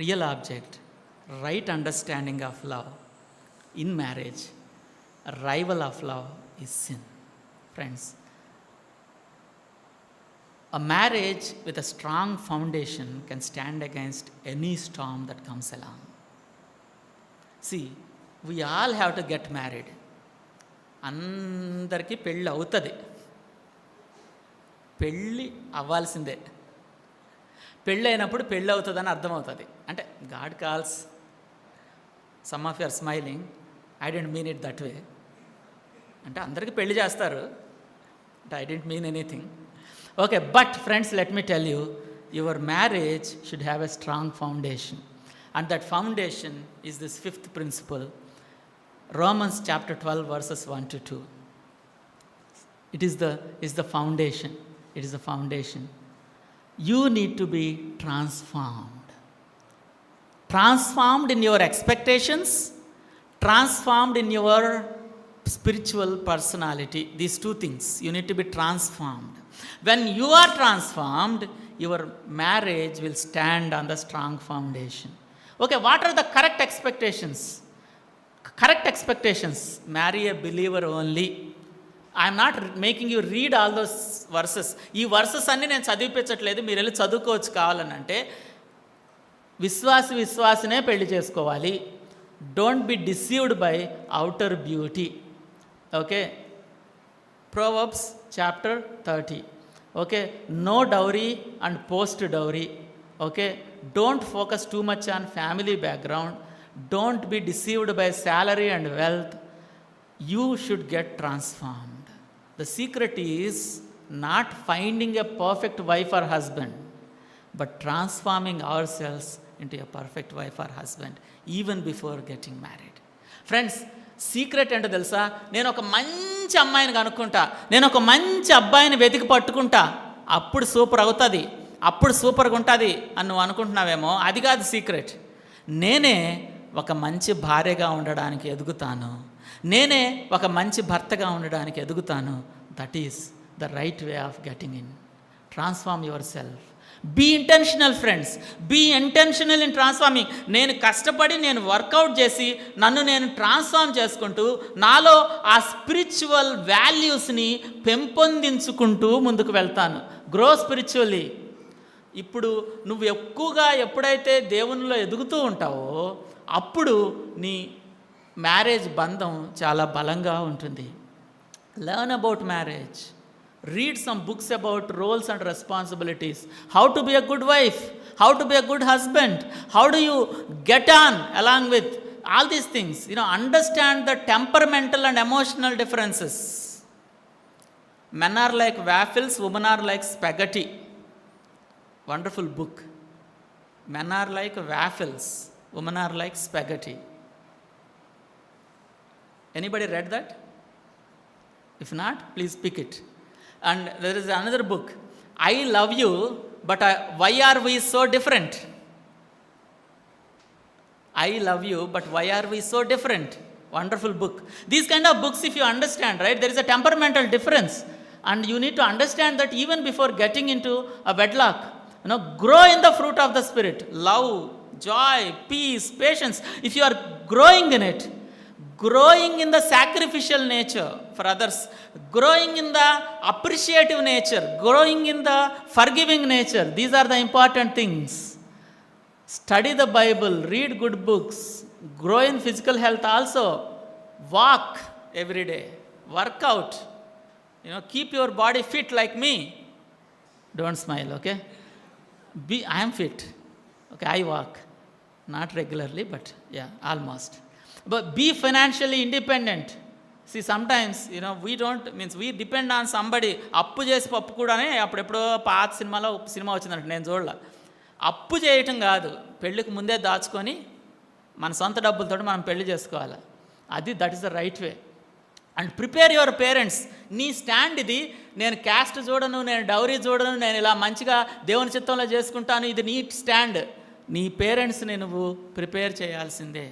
Real object, right understanding of love in marriage. A rival of love is sin. Friends, a marriage with a strong foundation can stand against any storm that comes along. See, we all have to get married. అందరికీ పెళ్ళి అవుతుంది, పెళ్ళి అవ్వాల్సిందే. పెళ్ళి అయినప్పుడు పెళ్ళి అవుతుందని అర్థమవుతుంది. అంటే God calls, some of you are smiling, I don't mean it that way. అంటే అందరికీ పెళ్ళి చేస్తారు, అంటే I don't mean anything. Okay, but friends, let me tell you, your marriage should have a strong foundation. And that foundation is this fifth principle, Romans chapter 12 verses 1 to 2. It is the foundation. It is the foundation. You need to be transformed. Transformed in your expectations, transformed in your spiritual personality. These two things, you need to be transformed. When you are transformed, your marriage will stand on the strong foundation. Okay, what are the correct expectations? Correct expectations: marry a believer only. I am not making you read all those verses. E versus అన్నీ నేను చదివిపించట్లేదు, మీరు వెళ్ళి చదువుకోవచ్చు కావాలని. అంటే విశ్వాసినే పెళ్లి చేసుకోవాలి. Don't be deceived by outer beauty. Okay, Proverbs chapter 30. Okay, no dowry and post dowry. Okay, don't focus too much on family background. Don't be deceived by salary and wealth. You should get transformed. The secret is not finding a perfect wife or husband, but transforming ourselves into a perfect wife or husband even before getting married. Friends, secret ఏంటో తెలుసా? నేను ఒక మంచి అమ్మాయిని కనుక్కుంటా, నేను ఒక మంచి అబ్బాయిని వెతికి పట్టుకుంటా, అప్పుడు సూపర్ అవుతుంది, అప్పుడు సూపర్గా ఉంటుంది అని నువ్వు అనుకుంటున్నావేమో. అది కాదు సీక్రెట్. నేనే ఒక మంచి భార్యగా ఉండడానికి ఎదుగుతాను, నేనే ఒక మంచి భర్తగా ఉండడానికి ఎదుగుతాను. That is the right way of getting in. Transform yourself. Be intentional friends, be intentional in transforming. నేను కష్టపడి, నేను వర్కౌట్ చేసి నన్ను నేను ట్రాన్స్ఫార్మ్ చేసుకుంటూ, నాలో ఆ స్పిరిచువల్ వాల్యూస్ని పెంపొందించుకుంటూ ముందుకు వెళ్తాను. Grow spiritually. ఇప్పుడు నువ్వు ఎక్కువగా ఎప్పుడైతే దేవునిలో ఎదుగుతూ ఉంటావో అప్పుడు నీ మ్యారేజ్ బంధం చాలా బలంగా ఉంటుంది. Learn about marriage. Read some books about roles and responsibilities. How to be a good wife, how to be a good husband, how do you get on along with all these things. Understand the temperamental and emotional differences. Men are like waffles, women are like spaghetti. Wonderful book. Men are like waffles, women are like spaghetti. Anybody read that? If not, please pick it. And there is another book, I love you, but why are we so different? I love you, but why are we so different? Wonderful book. These kind of books, if you understand, right, there is a temperamental difference. And you need to understand that even before getting into a wedlock, grow in the fruit of the Spirit. Love, joy, peace, patience. If you are growing in it, growing in the sacrificial nature for others, growing in the appreciative nature, growing in the forgiving nature, these are the important things. Study the Bible, read good books, grow in physical health also, walk every day, work out, keep your body fit like me. Don't smile, okay? I am fit, okay? I walk, not regularly, but yeah, almost. But be financially independent. See, sometimes, we depend on somebody. అప్పు చేసి పప్పు కూడానే అప్పుడెప్పుడో పాత cinema వచ్చిందంట, నేను చూడలే. అప్పు చేయటం కాదు, పెళ్ళికి ముందే దాచుకొని మన సొంత డబ్బులతో మనం పెళ్లి చేసుకోవాలి. That is the right way. And prepare your parents. నీ స్టాండ్ ఇది. నేను క్యాస్ట్ చూడను, నేను డౌరీ చూడను, నేను ఇలా మంచిగా దేవుని చిత్తంలో చేసుకుంటాను, ఇది నీ స్టాండ్. నీ పేరెంట్స్ని నువ్వు ప్రిపేర్ చేయాల్సిందే.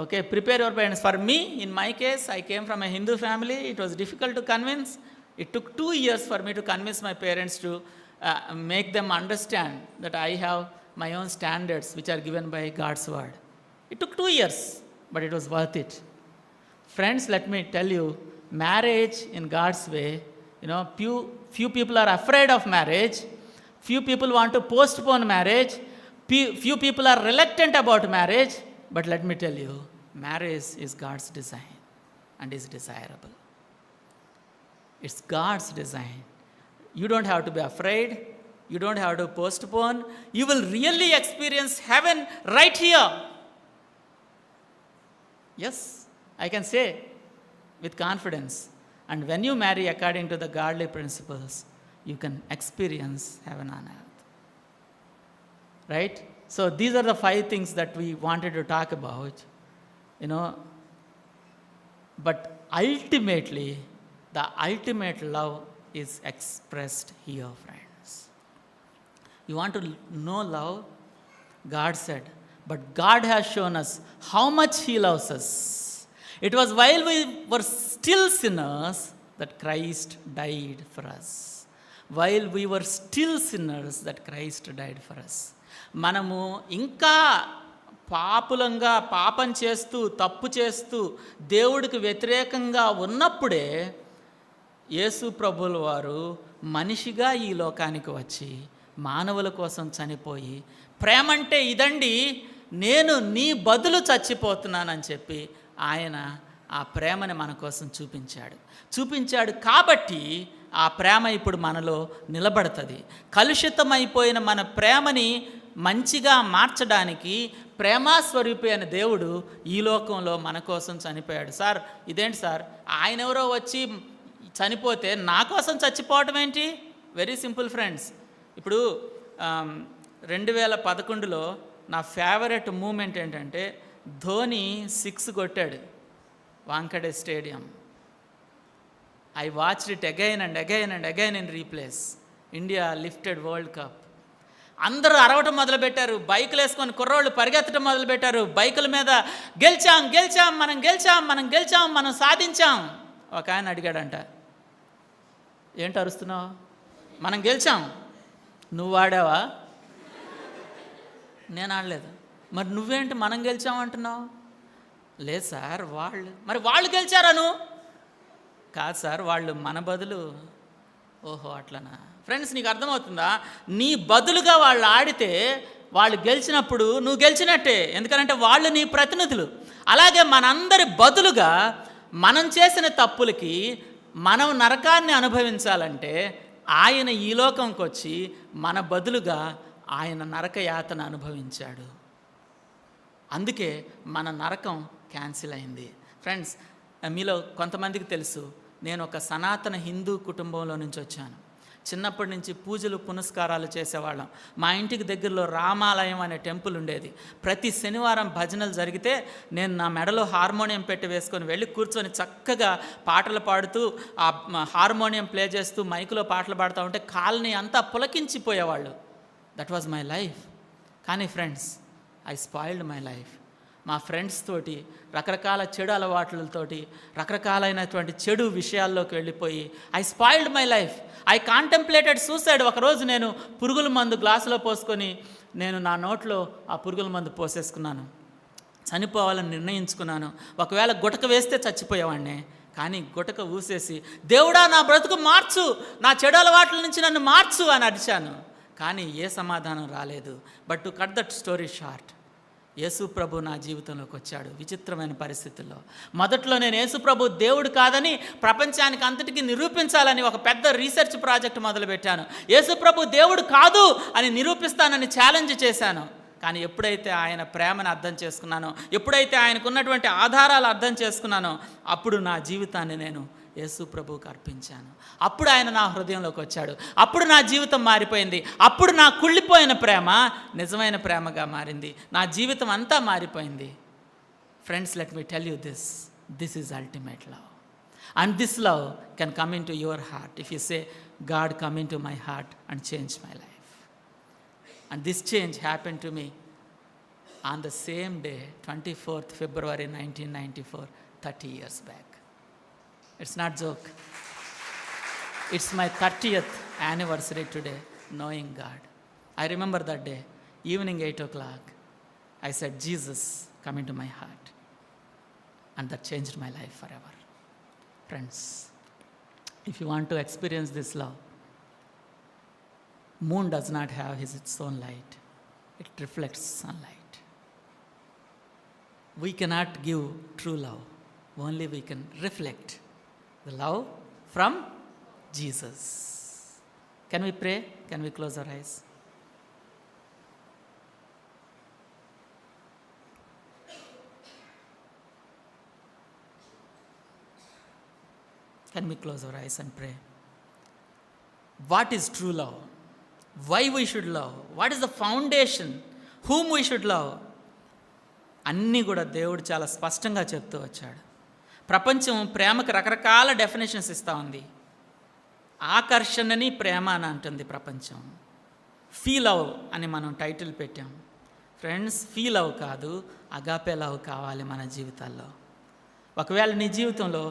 Okay, prepare your parents. For me, in my case, I came from a Hindu family. It was difficult to convince. It took 2 years for me to convince my parents to make them understand that I have my own standards which are given by God's word. It took 2 years, but it was worth it. Friends, let me tell you, marriage in God's way, few people are afraid of marriage. Few people want to postpone marriage. Few people are reluctant about marriage. But let me tell you, marriage is God's design and is desirable. It's God's design. You don't have to be afraid. You don't have to postpone. You will really experience heaven right here. Yes, I can say with confidence. And when you marry according to the godly principles, you can experience heaven on earth. Right? So these are the 5 things that we wanted to talk about, but ultimately, the ultimate love is expressed here, friends. You want to know love? God said, but God has shown us how much He loves us. It was while we were still sinners that Christ died for us. While we were still sinners that Christ died for us. మనము ఇంకా పాపులంగా పాపం చేస్తూ తప్పు చేస్తూ దేవుడికి వ్యతిరేకంగా ఉన్నప్పుడే యేసు ప్రభువుల వారు మనిషిగా ఈ లోకానికి వచ్చి మానవుల కోసం చనిపోయి, ప్రేమంటే ఇదండి, నేను నీ బదులు చచ్చిపోతున్నానని చెప్పి ఆయన ఆ ప్రేమని మన కోసం చూపించాడు కాబట్టి ఆ ప్రేమ ఇప్పుడు మనలో నిలబడుతుంది. కలుషితమైపోయిన మన ప్రేమని మంచిగా మార్చడానికి ప్రేమాస్వరూపి అయిన దేవుడు ఈ లోకంలో మన కోసం చనిపోయాడు. సార్, ఇదేంటి సార్, ఆయన ఎవరో వచ్చి చనిపోతే నా కోసం చచ్చిపోవటం ఏంటి? Very simple friends. ఇప్పుడు 2011లో నా ఫేవరెట్ మూమెంట్ ఏంటంటే, ధోని 6 కొట్టాడు Wankhede stadium. I watched it again and again and again in replays. India lifted World Cup. అందరూ అరవటం మొదలుపెట్టారు, బైకులు వేసుకొని కుర్రోళ్ళు పరిగెత్తడం మొదలుపెట్టారు. బైకుల మీద గెలిచాం, మనం సాధించాం. ఒక ఆయన అడిగాడంట, ఏంటి అరుస్తున్నావు? మనం గెలిచాం, నువ్వు ఆడావా? నేను ఆడలేదు. మరి నువ్వేంటి మనం గెలిచాం అంటున్నావు? లేదు సార్, వాళ్ళు గెలిచారను. కాదు సార్, వాళ్ళు మన బదులు. ఓహో అట్లనా? ఫ్రెండ్స్, నీకు అర్థమవుతుందా? నీ బదులుగా వాళ్ళు ఆడితే వాళ్ళు గెలిచినప్పుడు నువ్వు గెలిచినట్టే, ఎందుకంటే వాళ్ళు నీ ప్రతినిధులు. అలాగే మనందరి బదులుగా మనం చేసిన తప్పులకి మనం నరకాన్ని అనుభవించాలంటే ఆయన ఈ లోకంకి వచ్చి మన బదులుగా ఆయన నరక యాతన అనుభవించాడు. అందుకే మన నరకం క్యాన్సిల్ అయింది. ఫ్రెండ్స్, మీలో కొంతమందికి తెలుసు, నేను ఒక సనాతన హిందూ కుటుంబంలో నుంచి వచ్చాను. చిన్నప్పటి నుంచి పూజలు పునస్కారాలు చేసేవాళ్ళం. మా ఇంటికి దగ్గరలో రామాలయం అనే టెంపుల్ ఉండేది. ప్రతి శనివారం భజనలు జరిగితే నేను నా మెడలో హార్మోనియం పెట్టి వేసుకొని వెళ్ళి కూర్చొని చక్కగా పాటలు పాడుతూ ఆ హార్మోనియం ప్లే చేస్తూ మైకులో పాటలు పాడుతూ ఉంటే కాలనీ అంతా పులకించిపోయేవాళ్ళు. That was my life. కానీ friends, I spoiled my life. మా ఫ్రెండ్స్ తోటి రకరకాల చెడు అలవాట్లతోటి రకరకాలైనటువంటి చెడు విషయాల్లోకి వెళ్ళిపోయి I spoiled my life. I contemplated suicide. ఒకరోజు నేను పురుగుల మందు గ్లాసులో పోసుకొని నేను నా నోట్లో ఆ పురుగుల మందు పోసేసుకున్నాను. చనిపోవాలని నిర్ణయించుకున్నాను. ఒకవేళ గుటక వేస్తే చచ్చిపోయేవాడినే, కానీ గుటక ఊసేసి దేవుడా నా బ్రతుకు మార్చు, నా చెడు అలవాట్ల నుంచి నన్ను మార్చు అని అడిచాను. కానీ ఏ సమాధానం రాలేదు. But to cut that story short, Yesu ప్రభు నా జీవితంలోకి వచ్చాడు విచిత్రమైన పరిస్థితుల్లో. మొదట్లో నేను యేసు ప్రభు దేవుడు కాదని ప్రపంచానికి అంతటికీ నిరూపించాలని ఒక పెద్ద రీసెర్చ్ ప్రాజెక్ట్ మొదలుపెట్టాను. యేసు ప్రభు దేవుడు కాదు అని నిరూపిస్తానని ఛాలెంజ్ చేశాను. కానీ ఎప్పుడైతే ఆయన ప్రేమను అర్థం చేసుకున్నానో, ఎప్పుడైతే ఆయనకున్నటువంటి ఆధారాలు అర్థం చేసుకున్నానో, అప్పుడు నా జీవితాన్ని నేను యేసు ప్రభువుకి అర్పించాను. అప్పుడు ఆయన నా హృదయంలోకి వచ్చాడు. అప్పుడు నా జీవితం మారిపోయింది. అప్పుడు నా కుళ్ళిపోయిన ప్రేమ నిజమైన ప్రేమగా మారింది. నా జీవితం అంతా మారిపోయింది. Friends, let me tell you this is ultimate love. And this love can come into your heart if you say, God come into my heart and change my life. And this change happened to me on the same day, 24th February 1994, 30 years back. It's not joke. It's my 30th anniversary today, knowing God. I remember that day, evening 8 o'clock, I said, Jesus, come into my heart. And that changed my life forever. Friends, if you want to experience this love, moon does not have its own light. It reflects sunlight. We cannot give true love. Only we can reflect the love from Jesus. Can we pray? Can we close our eyes? Can we close our eyes and pray? What is true love? Why we should love? What is the foundation? Whom we should love? అన్నీ కూడా దేవుడు చాలా స్పష్టంగా చెప్తూ వచ్చాడు. ప్రపంచం ప్రేమకు రకరకాల డెఫినేషన్స్ ఇస్తూ ఉంది. ఆకర్షణని ప్రేమ అని అంటుంది ప్రపంచం. ఫీల్ లవ్ అని మనం టైటిల్ పెట్టాం. ఫ్రెండ్స్, ఫీల్ లవ్ కాదు, అగాపే లవ్ కావాలి మన జీవితాల్లో. ఒకవేళ నీ జీవితంలో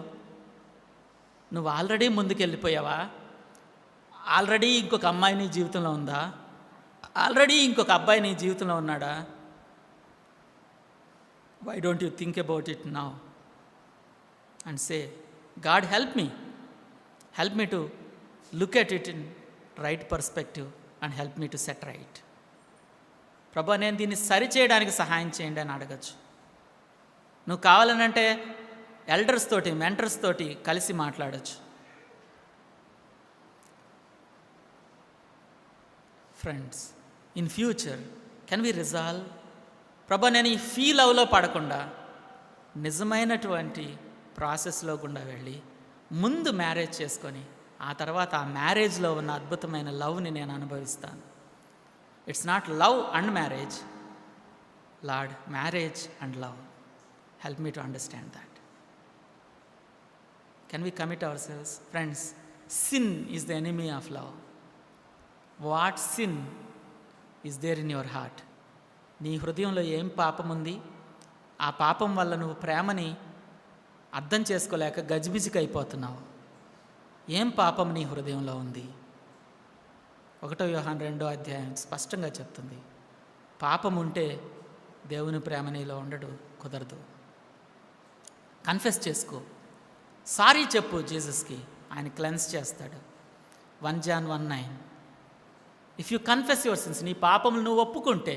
నువ్వు ఆల్రెడీ ముందుకెళ్ళిపోయావా? ఆల్రెడీ ఇంకొక అమ్మాయి నీ జీవితంలో ఉందా? ఆల్రెడీ ఇంకొక అబ్బాయి నీ జీవితంలో ఉన్నాడా? Why don't you think about it now and say, God help me to look at it in right perspective and help me to set right. Prabha, నేను దీన్ని సరిచేయడానికి సహాయం చేయండి అని అడగచ్చు. నువ్వు కావాలనంటే ఎల్డర్స్ తోటి, మెంటర్స్ తోటి కలిసి మాట్లాడచ్చు. Friends, in future can we resolve, Prabha నేను ఈ ఫీల్ లవ్లో పడకుండా నిజమైనటువంటి ప్రాసెస్లో గుండా వెళ్ళి ముందు మ్యారేజ్ చేసుకొని ఆ తర్వాత ఆ మ్యారేజ్లో ఉన్న అద్భుతమైన లవ్ని నేను అనుభవిస్తాను. It's not love and marriage, lord, marriage and love. Help me to understand that. Can we commit our selves? Friends, sin is the enemy of love. What sin is there in your heart? నీ హృదయంలో ఏం పాపం ఉంది? ఆ పాపం వల్ల నువ్వు ప్రేమని అర్థం చేసుకోలేక గజిబిజికి అయిపోతున్నావు. ఏం పాపం నీ హృదయంలో ఉంది? 1 యోహాను 2వ అధ్యాయం స్పష్టంగా చెప్తుంది, పాపం ఉంటే దేవుని ప్రేమ నీలో ఉండడు, కుదరదు. కన్ఫెస్ చేసుకో, సారీ చెప్పు జీసస్కి, ఆయన క్లెన్స్ చేస్తాడు. 1 John 1:9. If you confess your sins, నీ పాపములు నువ్వు ఒప్పుకుంటే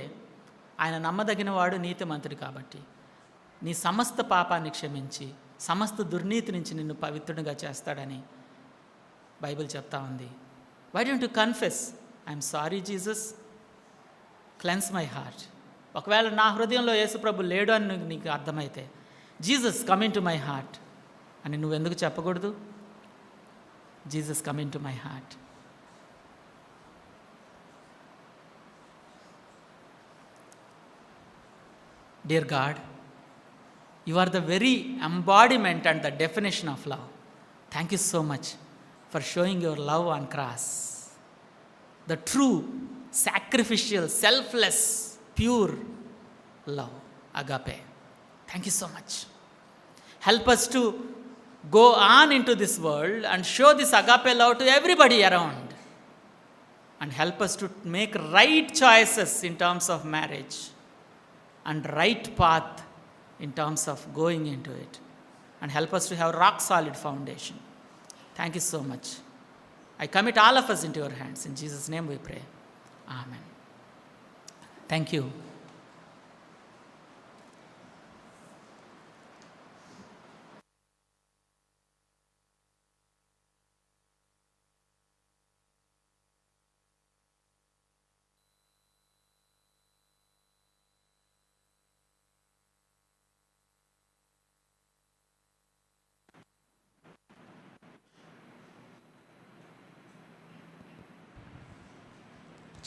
ఆయన నమ్మదగిన వాడు, నీతిమంతుడు కాబట్టి నీ సమస్త పాపాన్ని క్షమించి సమస్త దుర్నీతి నుంచి నిన్ను పవిత్రునిగా చేస్తాడని బైబిల్ చెప్తా ఉంది. Why don't you confess, I'm sorry Jesus, cleanse my heart. ఒకవేళ నా హృదయంలో యేసు ప్రభు లేడు అని నీకు అర్థమైతే, Jesus come into my heart అని నువ్వెందుకు చెప్పకూడదు? Jesus come into my heart. Dear God, you are the very embodiment and the definition of love. Thank you so much for showing your love on cross. The true, sacrificial, selfless, pure love, agape. Thank you so much. Help us to go on into this world and show this agape love to everybody around. And help us to make right choices in terms of marriage and right path in terms of going into it. And help us to have rock solid foundation. Thank you so much. I commit all of us into your hands. In Jesus' name we pray. Amen. Thank you.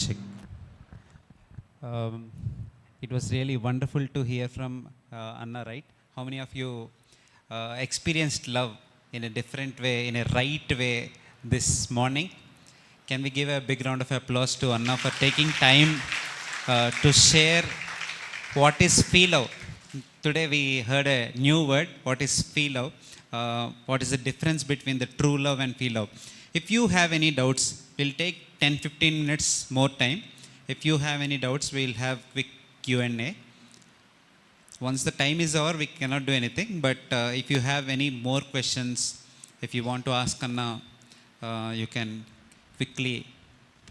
Check. Um, it was really wonderful to hear from Anna, right? How many of you experienced love in a different way, in a right way this morning? Can we give a big round of applause to Anna for taking time to share what is feel love? Today we heard a new word, what is feel love? What is the difference between the true love and feel love? If you have any doubts, we'll take 10-15 minutes more time. If you have any doubts, we'll have quick Q&A. Once the time is over, we cannot do anything. But if you have any more questions, if you want to ask Anna, you can quickly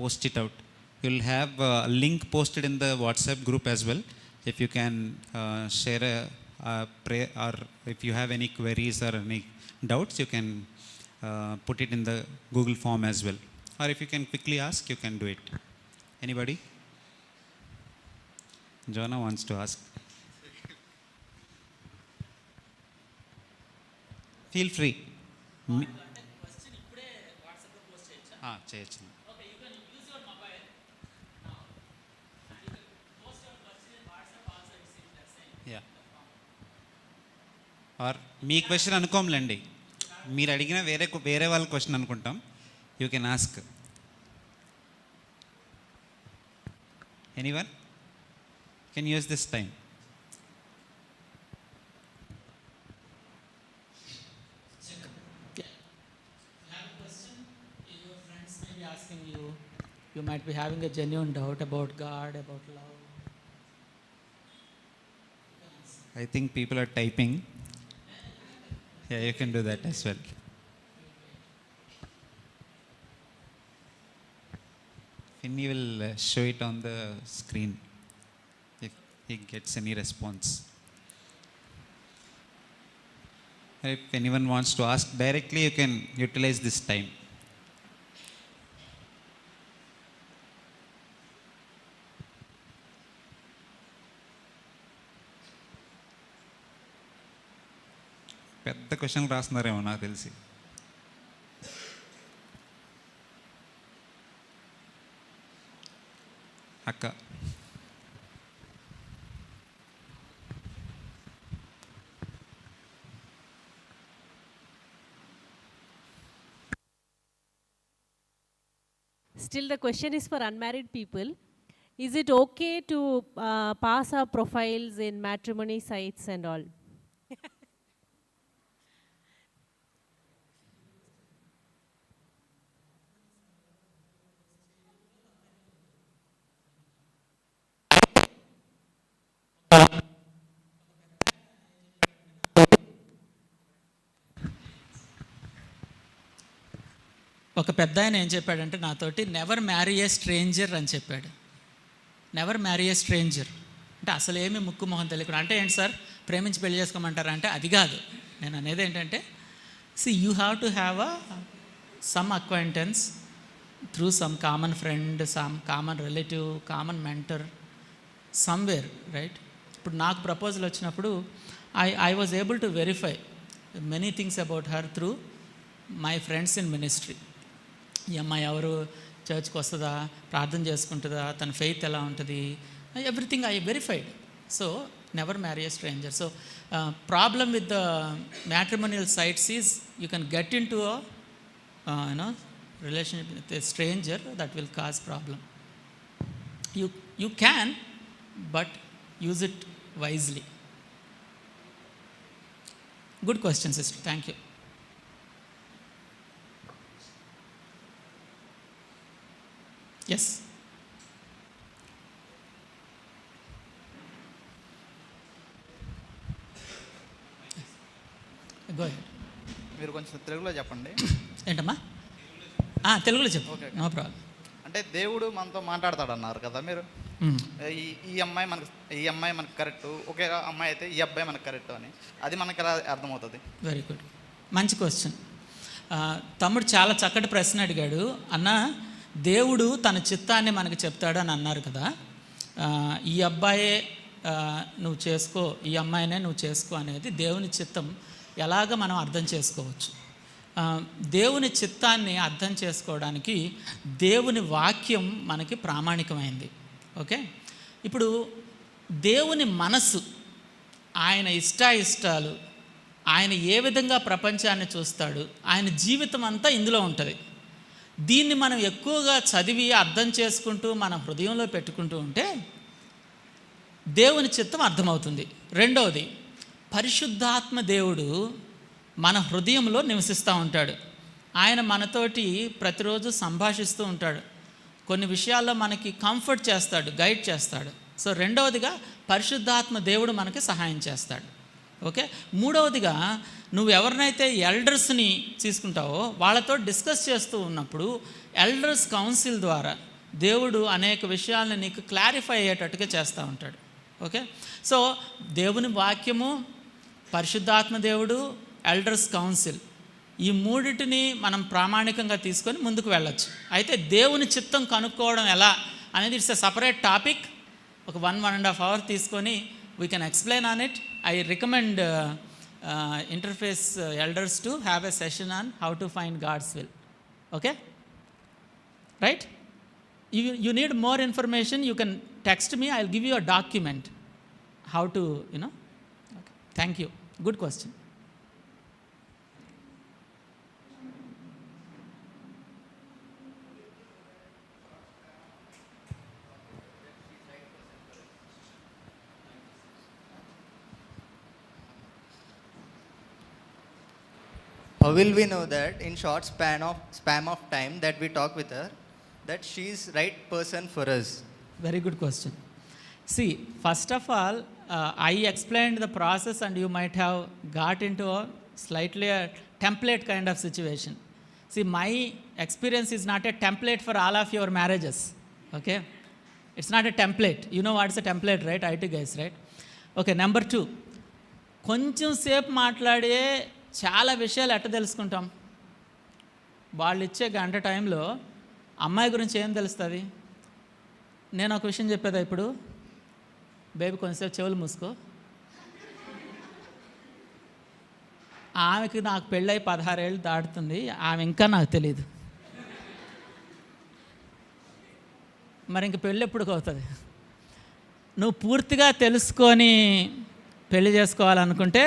post it out. You'll have a link posted in the WhatsApp group as well. If you can share a prayer, or if you have any queries or any doubts, you can put it in the Google form as well. Or if you can quickly ask, you can do it. Anybody? Jonah wants to ask. Feel free. చేయొచ్చు. Are me question అనుకోంలేండి, మీరు అడిగిన వేరే వాళ్ళ question అనుకుంటాం. You can ask. Anyone can use this time. You might be having a genuine doubt about God, about love. I think people are typing. Yeah, you can do that as well. Finny will show it on the screen if he gets any response. If anyone wants to ask directly, you can utilize this time. పెద్ద question రాస్తున్నారేమో నాకు తెలిసి. అక్క, Still, the question is for unmarried people. Is it okay to pass our profiles in matrimony sites and all? ఒక పెద్ద ఆయన ఏం చెప్పాడంటే నాతోటి, నెవర్ మ్యారీ ఏ స్ట్రేంజర్ అని చెప్పాడు. నెవర్ మ్యారీ ఏ స్ట్రేంజర్ అంటే అసలు ఏమి ముక్కు మొహం తెలియకుండా. అంటే ఏంటి సార్, ప్రేమించి పెళ్లి చేసుకోమంటారా అంటే అది కాదు. నేను అనేది ఏంటంటే, you have to have some acquaintance through some common friend, some common relative, common mentor, somewhere, right? ఇప్పుడు నాకు ప్రపోజల్ వచ్చినప్పుడు I was able to verify many things about her through my friends in ministry. ఈ అమ్మాయి ఎవరు, చర్చ్కి వస్తుందా, ప్రార్థన చేసుకుంటుందా, తన ఫెయిత్ ఎలా ఉంటుంది, everything I verified. So never marry a stranger. So problem with the matrimonial sites is you can get into relationship with a stranger, that will cause problem. You can, but use it wisely. Good question, sister. Thank you. Yes. Go ahead. మీరు కొంచెం తెలుగులో చెప్పండి. ఏంటమ్మా? తెలుగులో చెప్పు. Okay. No problem. అంటే దేవుడు మనతో మాట్లాడతాడు అన్నారు కదా మీరు. ఈ అమ్మాయి మనకు కరెక్ట్, ఒకే అమ్మాయి అయితే ఈ అబ్బాయి మనకు కరెక్ట్ అని, అది మనకు ఎలా అర్థమవుతుంది? వెరీ గుడ్, మంచి క్వశ్చన్. తమ్ముడు చాలా చక్కటి ప్రశ్న అడిగాడు. అన్న, దేవుడు తన చిత్తాన్ని మనకు చెప్తాడు అని అన్నారు కదా. ఈ అబ్బాయే నువ్వు చేసుకో, ఈ అమ్మాయినే నువ్వు చేసుకో అనేది దేవుని చిత్తం ఎలాగ మనం అర్థం చేసుకోవచ్చు? దేవుని చిత్తాన్ని అర్థం చేసుకోవడానికి దేవుని వాక్యం మనకి ప్రామాణికమైంది. ఓకే, ఇప్పుడు దేవుని మనస్సు, ఆయన ఇష్టాయిష్టాలు, ఆయన ఏ విధంగా ప్రపంచాన్ని చూస్తాడు, ఆయన జీవితం అంతా ఇందులో ఉంటుంది. దీన్ని మనం ఎక్కువగా చదివి అర్థం చేసుకుంటూ మన హృదయంలో పెట్టుకుంటూ ఉంటే దేవుని చిత్తం అర్థమవుతుంది. రెండవది, పరిశుద్ధాత్మ దేవుడు మన హృదయంలో నివసిస్తూ ఉంటాడు. ఆయన మనతోటి ప్రతిరోజు సంభాషిస్తూ ఉంటాడు, కొన్ని విషయాల్లో మనకి కంఫర్ట్ చేస్తాడు, గైడ్ చేస్తాడు. సో రెండవదిగా పరిశుద్ధాత్మ దేవుడు మనకి సహాయం చేస్తాడు. ఓకే, మూడవదిగా నువ్వు ఎవరినైతే ఎల్డర్స్ని తీసుకుంటావో వాళ్ళతో డిస్కస్ చేస్తూ ఉన్నప్పుడు ఎల్డర్స్ కౌన్సిల్ ద్వారా దేవుడు అనేక విషయాలను నీకు క్లారిఫై అయ్యేటట్టుగా చేస్తూ ఉంటాడు. ఓకే, సో దేవుని వాక్యము, పరిశుద్ధాత్మ దేవుడు, ఎల్డర్స్ కౌన్సిల్, ఈ మూడిటిని మనం ప్రామాణికంగా తీసుకొని ముందుకు వెళ్ళొచ్చు. అయితే దేవుని చిత్తం కనుక్కోవడం ఎలా అనేది ఇట్స్ ఎ సపరేట్ టాపిక్. ఒక 1.5 hours తీసుకొని we can explain on it. I recommend interface elders to have a session on how to find God's will. Okay, right? You need more information, you can text me, I'll give you a document how to, Okay. Thank you. Good question. How will we know that in short span of time that we talk with her, that she is right person for us? Very good question. See, first of all, I explained the process and you might have got into a slightly a template kind of situation. See, my experience is not a template for all of your marriages. Okay, it's not a template. You know what's a template, right? IT guys, right? Okay, number 2, కొంచెం సేపు మాట్లాడే చాలా విషయాలు ఎట్ట తెలుసుకుంటాం? వాళ్ళు ఇచ్చే గంట టైంలో అమ్మాయి గురించి ఏం తెలుస్తుంది? నేను ఒక విషయం చెప్పేదా ఇప్పుడు? బేబీ కొంచెంసేపు చెవులు మూసుకో. ఆమెకి నాకు పెళ్ళై 16 ఏళ్ళు దాటుతుంది, ఆమె ఇంకా నాకు తెలియదు. మరి ఇంక పెళ్ళి ఎప్పుడు అవుతుంది? నువ్వు పూర్తిగా తెలుసుకొని పెళ్ళి చేసుకోవాలనుకుంటే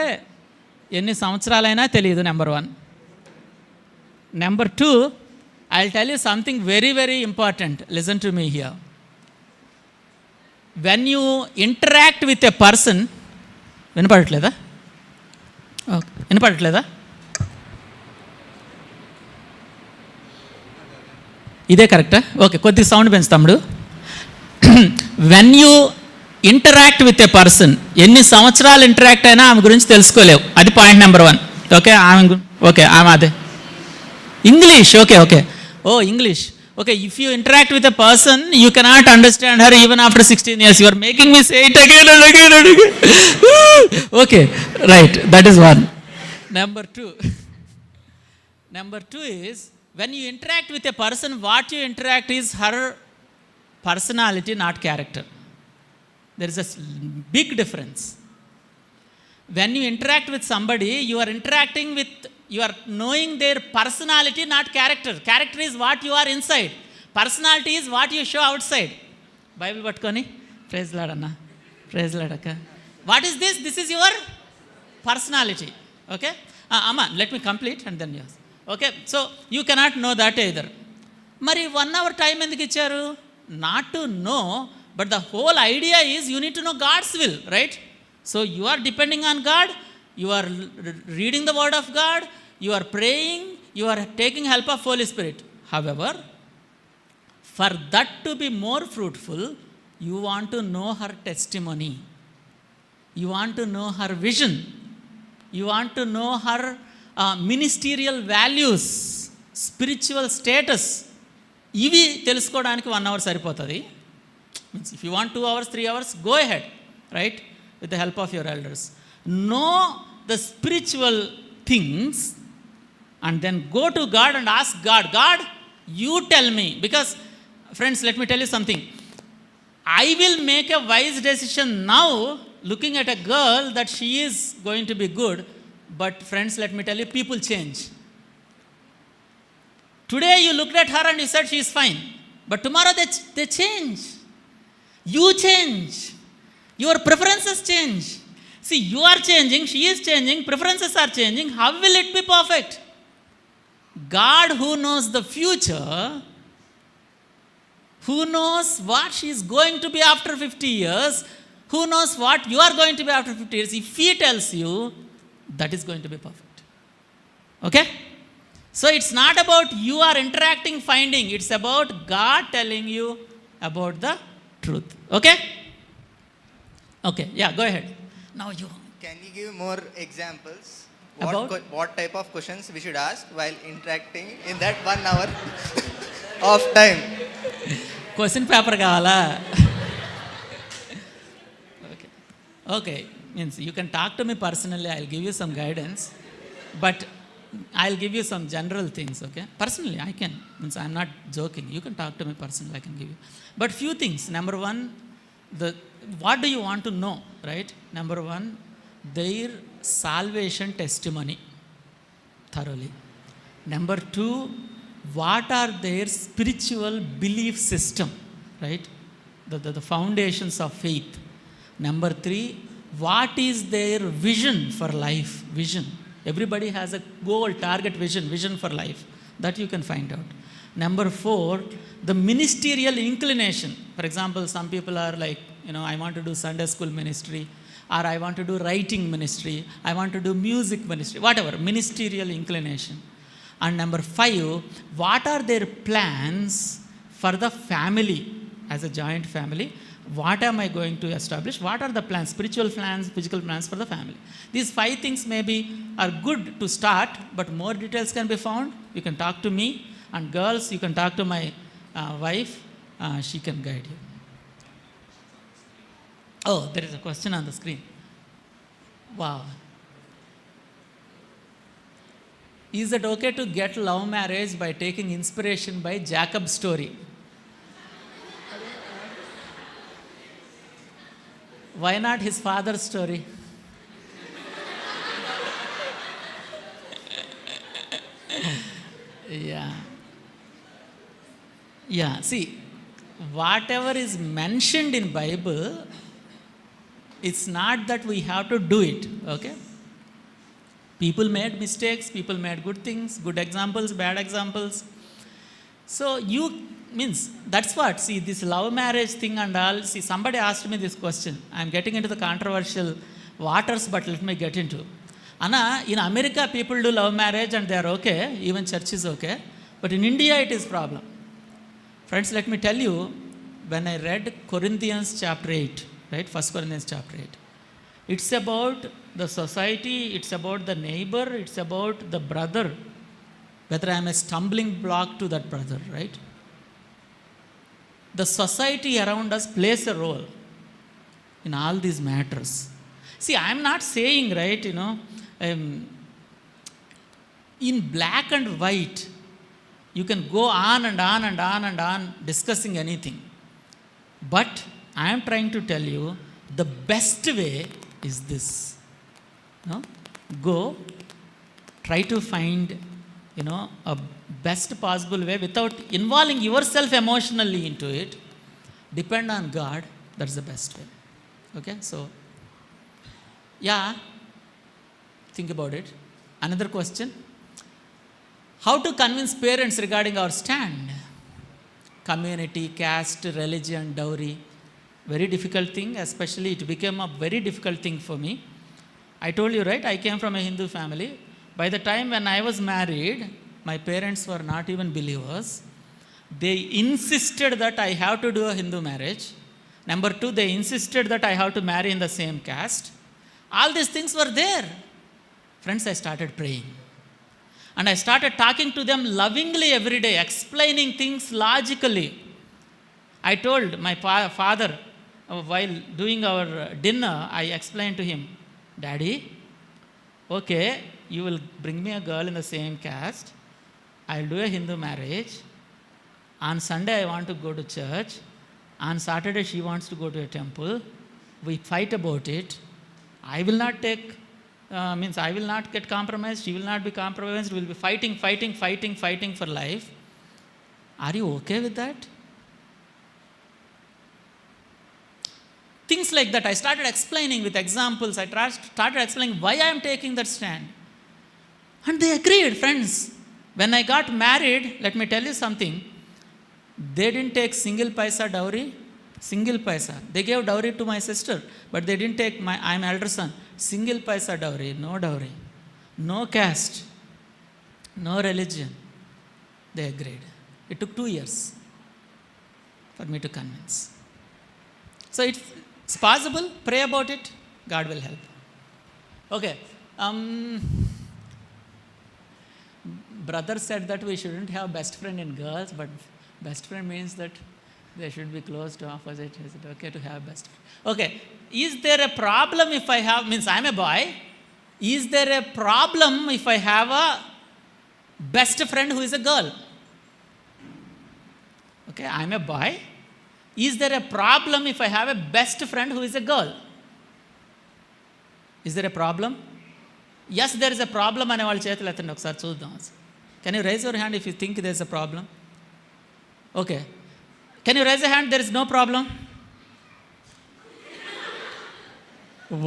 ఎన్ని సంవత్సరాలైనా తెలియదు, number 1. Number 2, I'll tell you something very, very important. Listen to me here. When you interact with a person, వినపడట్లేదా? ఓకే, వినపడట్లేదా? ఇదే కరెక్టా? ఓకే, కొద్దిగా సౌండ్ పెంచుతాముడు. When you interact with a person, ఎన్ని సంవత్సరాలు ఇంటరాక్ట్ అయినా ఆమె గురించి తెలుసుకోలేవు. అది పాయింట్ నెంబర్ 1. ఓకే, ఆమె అదే English. Okay, English. Okay, if you interact with a person, you cannot understand her even after 16 years. You are making me say it again and again and again. Okay, right, that is 1. Number 2 is, when you interact with a person, what you interact is her personality, not character. There is a big difference. When you interact with somebody, you are interacting with, you are knowing their personality, not character. Character is what you are inside. Personality is what you show outside. Bible patkoni, praise Lord anna, praise Lord akka. What is this? This is your personality. Okay, amma, let me complete and then yes. Okay, so you cannot know that either. Mari 1 hour time enduku icharu? Not to know, but the whole idea is you need to know God's will, right? So you are depending on God, you are reading the word of God, you are praying, you are taking help of Holy Spirit. However, for that to be more fruitful, you want to know her testimony. You want to know her vision. You want to know her ministerial values, spiritual status. ఇవి తెలుసుకోవడానికి 1 hour సరిపోతుంది. Means if you want 2 hours, 3 hours, go ahead, right? With the help of your elders. Know the spiritual things and then go to God and ask God, God, you tell me. Because, friends, let me tell you something. I will make a wise decision now looking at a girl that she is going to be good. But, friends, let me tell you, people change. Today you looked at her and you said she is fine. But tomorrow they change. You change. Your preferences change. See, you are changing, she is changing, preferences are changing. How will it be perfect? God, who knows the future, who knows what she is going to be after 50 years, who knows what you are going to be after 50 years, if He tells you, that is going to be perfect. Okay? So it's not about you are interacting, finding. It's about God telling you about the truth. Okay? Okay, yeah, go ahead. Now you. Can you give more examples? About? What type of questions we should ask while interacting in that 1 hour of time? Question paper కావాలా? Okay okay means you can talk to me personally, I will give you some guidance, but I will give you some general things. Okay, personally I can, means I'm not joking, you can talk to me personally, I can give you. But few things. Number one, what do you want to know, right? Number one, their salvation testimony thoroughly. Number two, what are their spiritual belief system, right? The foundations of faith. Number three, what is their vision for life? Vision. Everybody has a goal, target, vision for life. That you can find out. Number four, the ministerial inclination. For example, some people are like, I want to do Sunday school ministry, or I want to do writing ministry, I want to do music ministry, whatever, ministerial inclination. And number five, what are their plans for the family, as a joint family? What am I going to establish? What are the plans, spiritual plans, physical plans for the family? These 5 things maybe are good to start, but more details can be found. You can talk to me, and girls, you can talk to my wife, she can guide you. Oh, there is a question on the screen. Wow. Is it okay to get love marriage by taking inspiration by Jacob's story? Why not his father's story? Yeah, see, whatever is mentioned in Bible, it's not that we have to do it, okay? People made mistakes, people made good things, good examples, bad examples. So that's what, see, this love marriage thing and all, see, somebody asked me this question. I'm getting into the controversial waters, but let me get into. Anna, in America, people do love marriage and they are okay, even church is okay, but in India it is problem. Friends, let me tell you, when I read Corinthians chapter 8, right, 1 Corinthians chapter 8, it's about the society, it's about the neighbor, it's about the brother, whether I am a stumbling block to that brother, right? The society around us plays a role in all these matters. See, I am not saying, right, in black and white, you can go on and on and on and on discussing anything. But I am trying to tell you, the best way is this. Go, try to find, a best possible way without involving yourself emotionally into it. Depend on God, that's the best way. Okay, so, yeah, think about it. Another question. How to convince parents regarding our stand? Community, caste, religion, dowry. very difficult thing, especially it became a very difficult thing for me. I told you, right, I came from a Hindu family. By the time when I was married, my parents were not even believers. They insisted that I have to do a Hindu marriage. Number two, they insisted that I have to marry in the same caste. All these things were there. Friends, I started praying. And I started talking to them lovingly every day, explaining things logically. I told my father, while doing our dinner, I explained to him, Daddy, okay, you will bring me a girl in the same caste. I'll do a Hindu marriage. On Sunday, I want to go to church. On Saturday, she wants to go to a temple. We fight about it. I will not I will not get compromised. She will not be compromised. We will be fighting for life. Are you okay with that? Things like that. I started explaining with examples. I started explaining why I am taking that stand. And they agreed, friends. When I got married, let me tell you something. They didn't take single paisa dowry. Single paisa. They gave dowry to my sister, but they didn't take I'm elder son. Single paisa dowry, no dowry. No caste. No religion. They agreed. It took 2 years for me to convince. So it's possible. Pray about it. God will help. Okay. Brother said that we shouldn't have best friend in girls, but best friend means that they should be close to opposite. Is it okay to have best friend? Okay. Is there a problem if I have, I'm a boy. Is there a problem if I have a best friend who is a girl? Okay, I'm a boy. Is there a problem if I have a best friend who is a girl? Is there a problem? Yes, there is a problem. అనే వాళ్ళ చేతులు ఎత్తండి ఒకసారి చూద్దాం. Can you raise your hand if you think there is a problem? Okay. Can you raise a hand? There is no problem.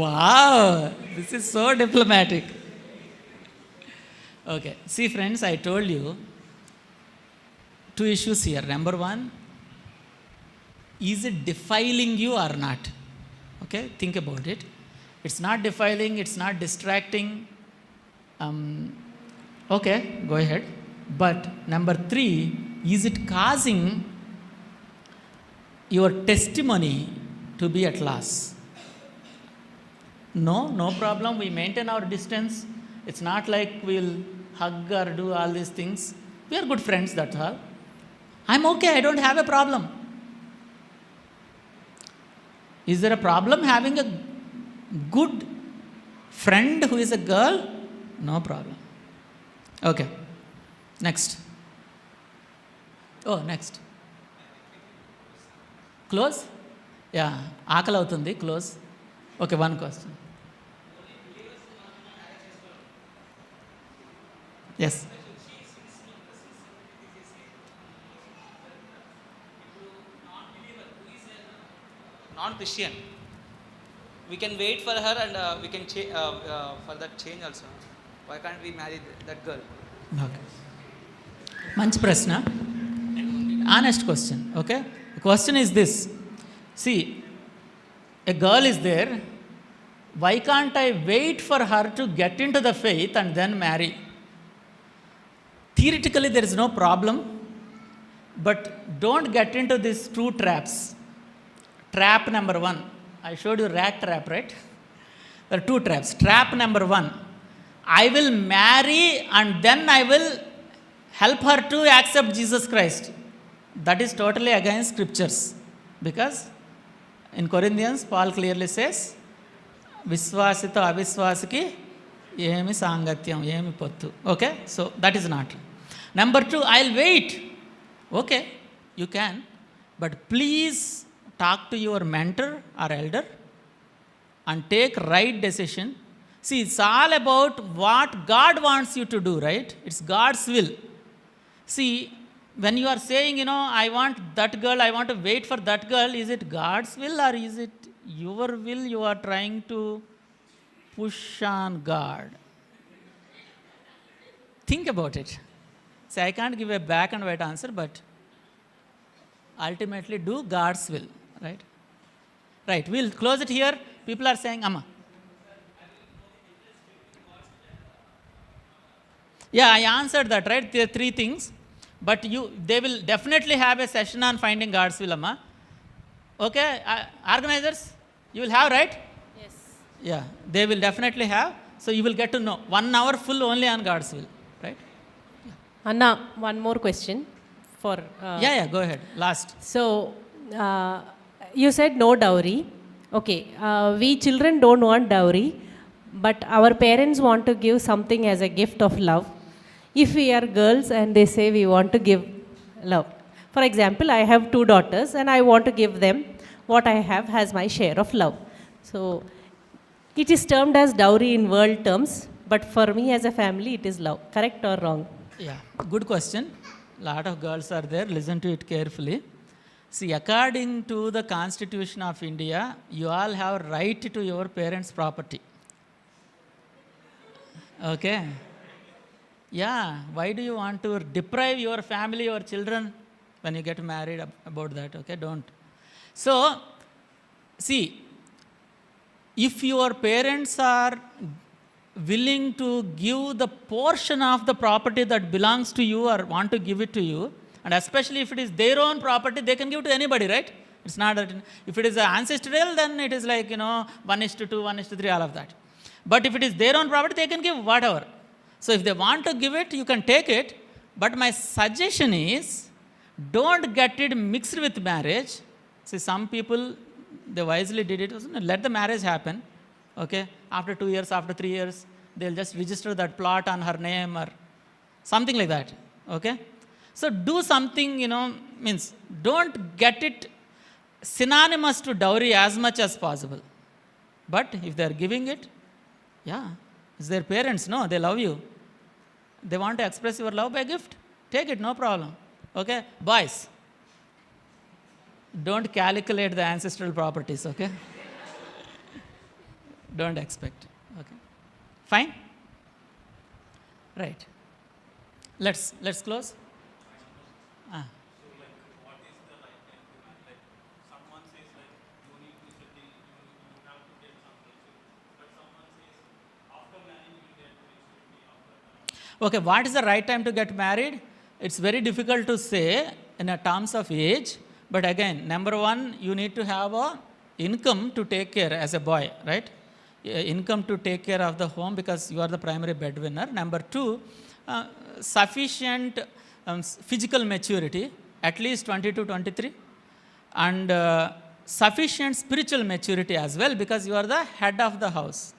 Wow, this is so diplomatic. Okay. See, friends, I told you 2 issues here. Number one, is it defiling you or not? Okay, think about it. It's not defiling, it's not distracting. Okay, go ahead. But number 3, is it causing your testimony to be at loss? No problem. We maintain our distance. It's not like we'll hug or do all these things. We are good friends, that's all. I'm okay, I don't have a problem. Is there a problem having a good friend who is a girl? No problem. Okay. Next. Next. Close? Yeah. ఆకలి అవుతుంది. Close. Okay, one question. Yes. Non-Christian. We can wait for her and we can for that change also. Why can't we marry that girl? Okay. మంచి ప్రశ్న. Honest question. Okay. The question is this. See, a girl is there. Why can't I wait for her to get into the faith and then marry? Theoretically, there is no problem. But don't get into these 2 traps. Trap number 1. I showed you rat trap, right? There are 2 traps. Trap number 1. I will marry and then I will help her to accept Jesus Christ. That is totally against scriptures. Because in Corinthians, Paul clearly says, విశ్వాసితో అవిశ్వాసికి ఏమి సాంగత్యం, ఏమి పొత్తు. Okay? So that is not. Number 2, I'll wait. Okay, you can. But please talk to your mentor or elder and take right decision. See, it's all about what God wants you to do, right? It's God's will. See, when you are saying, I want that girl, I want to wait for that girl, is it God's will or is it your will you are trying to push on God? Think about it. See, I can't give a black and white answer, but ultimately do God's will, right? Right, we'll close it here. People are saying, Amma. Yeah, I answered that, right? There are three things. But they will definitely have a session on finding God's will, Amma. Okay, organizers, you will have, right? Yes. Yeah, they will definitely have. So you will get to know 1 hour full only on God's will, right? Anna, one more question for. Yeah, go ahead. Last. So, you said no dowry. Okay, we children don't want dowry, but our parents want to give something as a gift of love. If we are girls and they say we want to give love. For example, I have 2 daughters and I want to give them what I have as my share of love. So, it is termed as dowry in world terms, but for me as a family, it is love. Correct or wrong? Yeah, good question. Lot of girls are there. Listen to it carefully. See, according to the Constitution of India, you all have right to your parents' property. Okay? Yeah, why do you want to deprive your family, your children, when you get married about that? Okay, don't. So, see, if your parents are willing to give the portion of the property that belongs to you or want to give it to you, and especially if it is their own property, they can give to anybody, right? It's not that, if it is ancestral, then it is like, 1:2, 1:3, all of that. But if it is their own property, they can give whatever. So if they want to give it, you can take it. But my suggestion is, don't get it mixed with marriage. See, some people, they wisely did it. Let the marriage happen. Okay? After 2 years, after 3 years, they'll just register that plot on her name or something like that. Okay? So do something, means don't get it synonymous to dowry as much as possible. But if they're giving it, yeah, it's their parents, no, they love you. They want to express your love by gift. Take it, no problem. Okay? Boys, don't calculate the ancestral properties, okay? Don't expect. Okay? Fine? Right. Let's close. Okay, what is the right time to get married? It's very difficult to say in a terms of age, but again, number one, you need to have a income to take care as a boy, right? Income to take care of the home because you are the primary breadwinner. Number two, sufficient physical maturity, at least 22, 23, and sufficient spiritual maturity as well because you are the head of the house.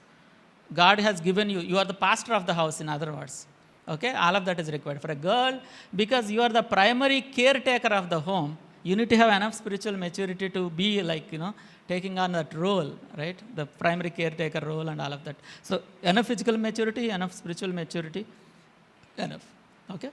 God has given you, you are the pastor of the house, in other words. Okay, all of that is required. For a girl, because you are the primary caretaker of the home, you need to have enough spiritual maturity to be like, taking on that role, right? The primary caretaker role and all of that. So, enough physical maturity, enough spiritual maturity, enough. Okay?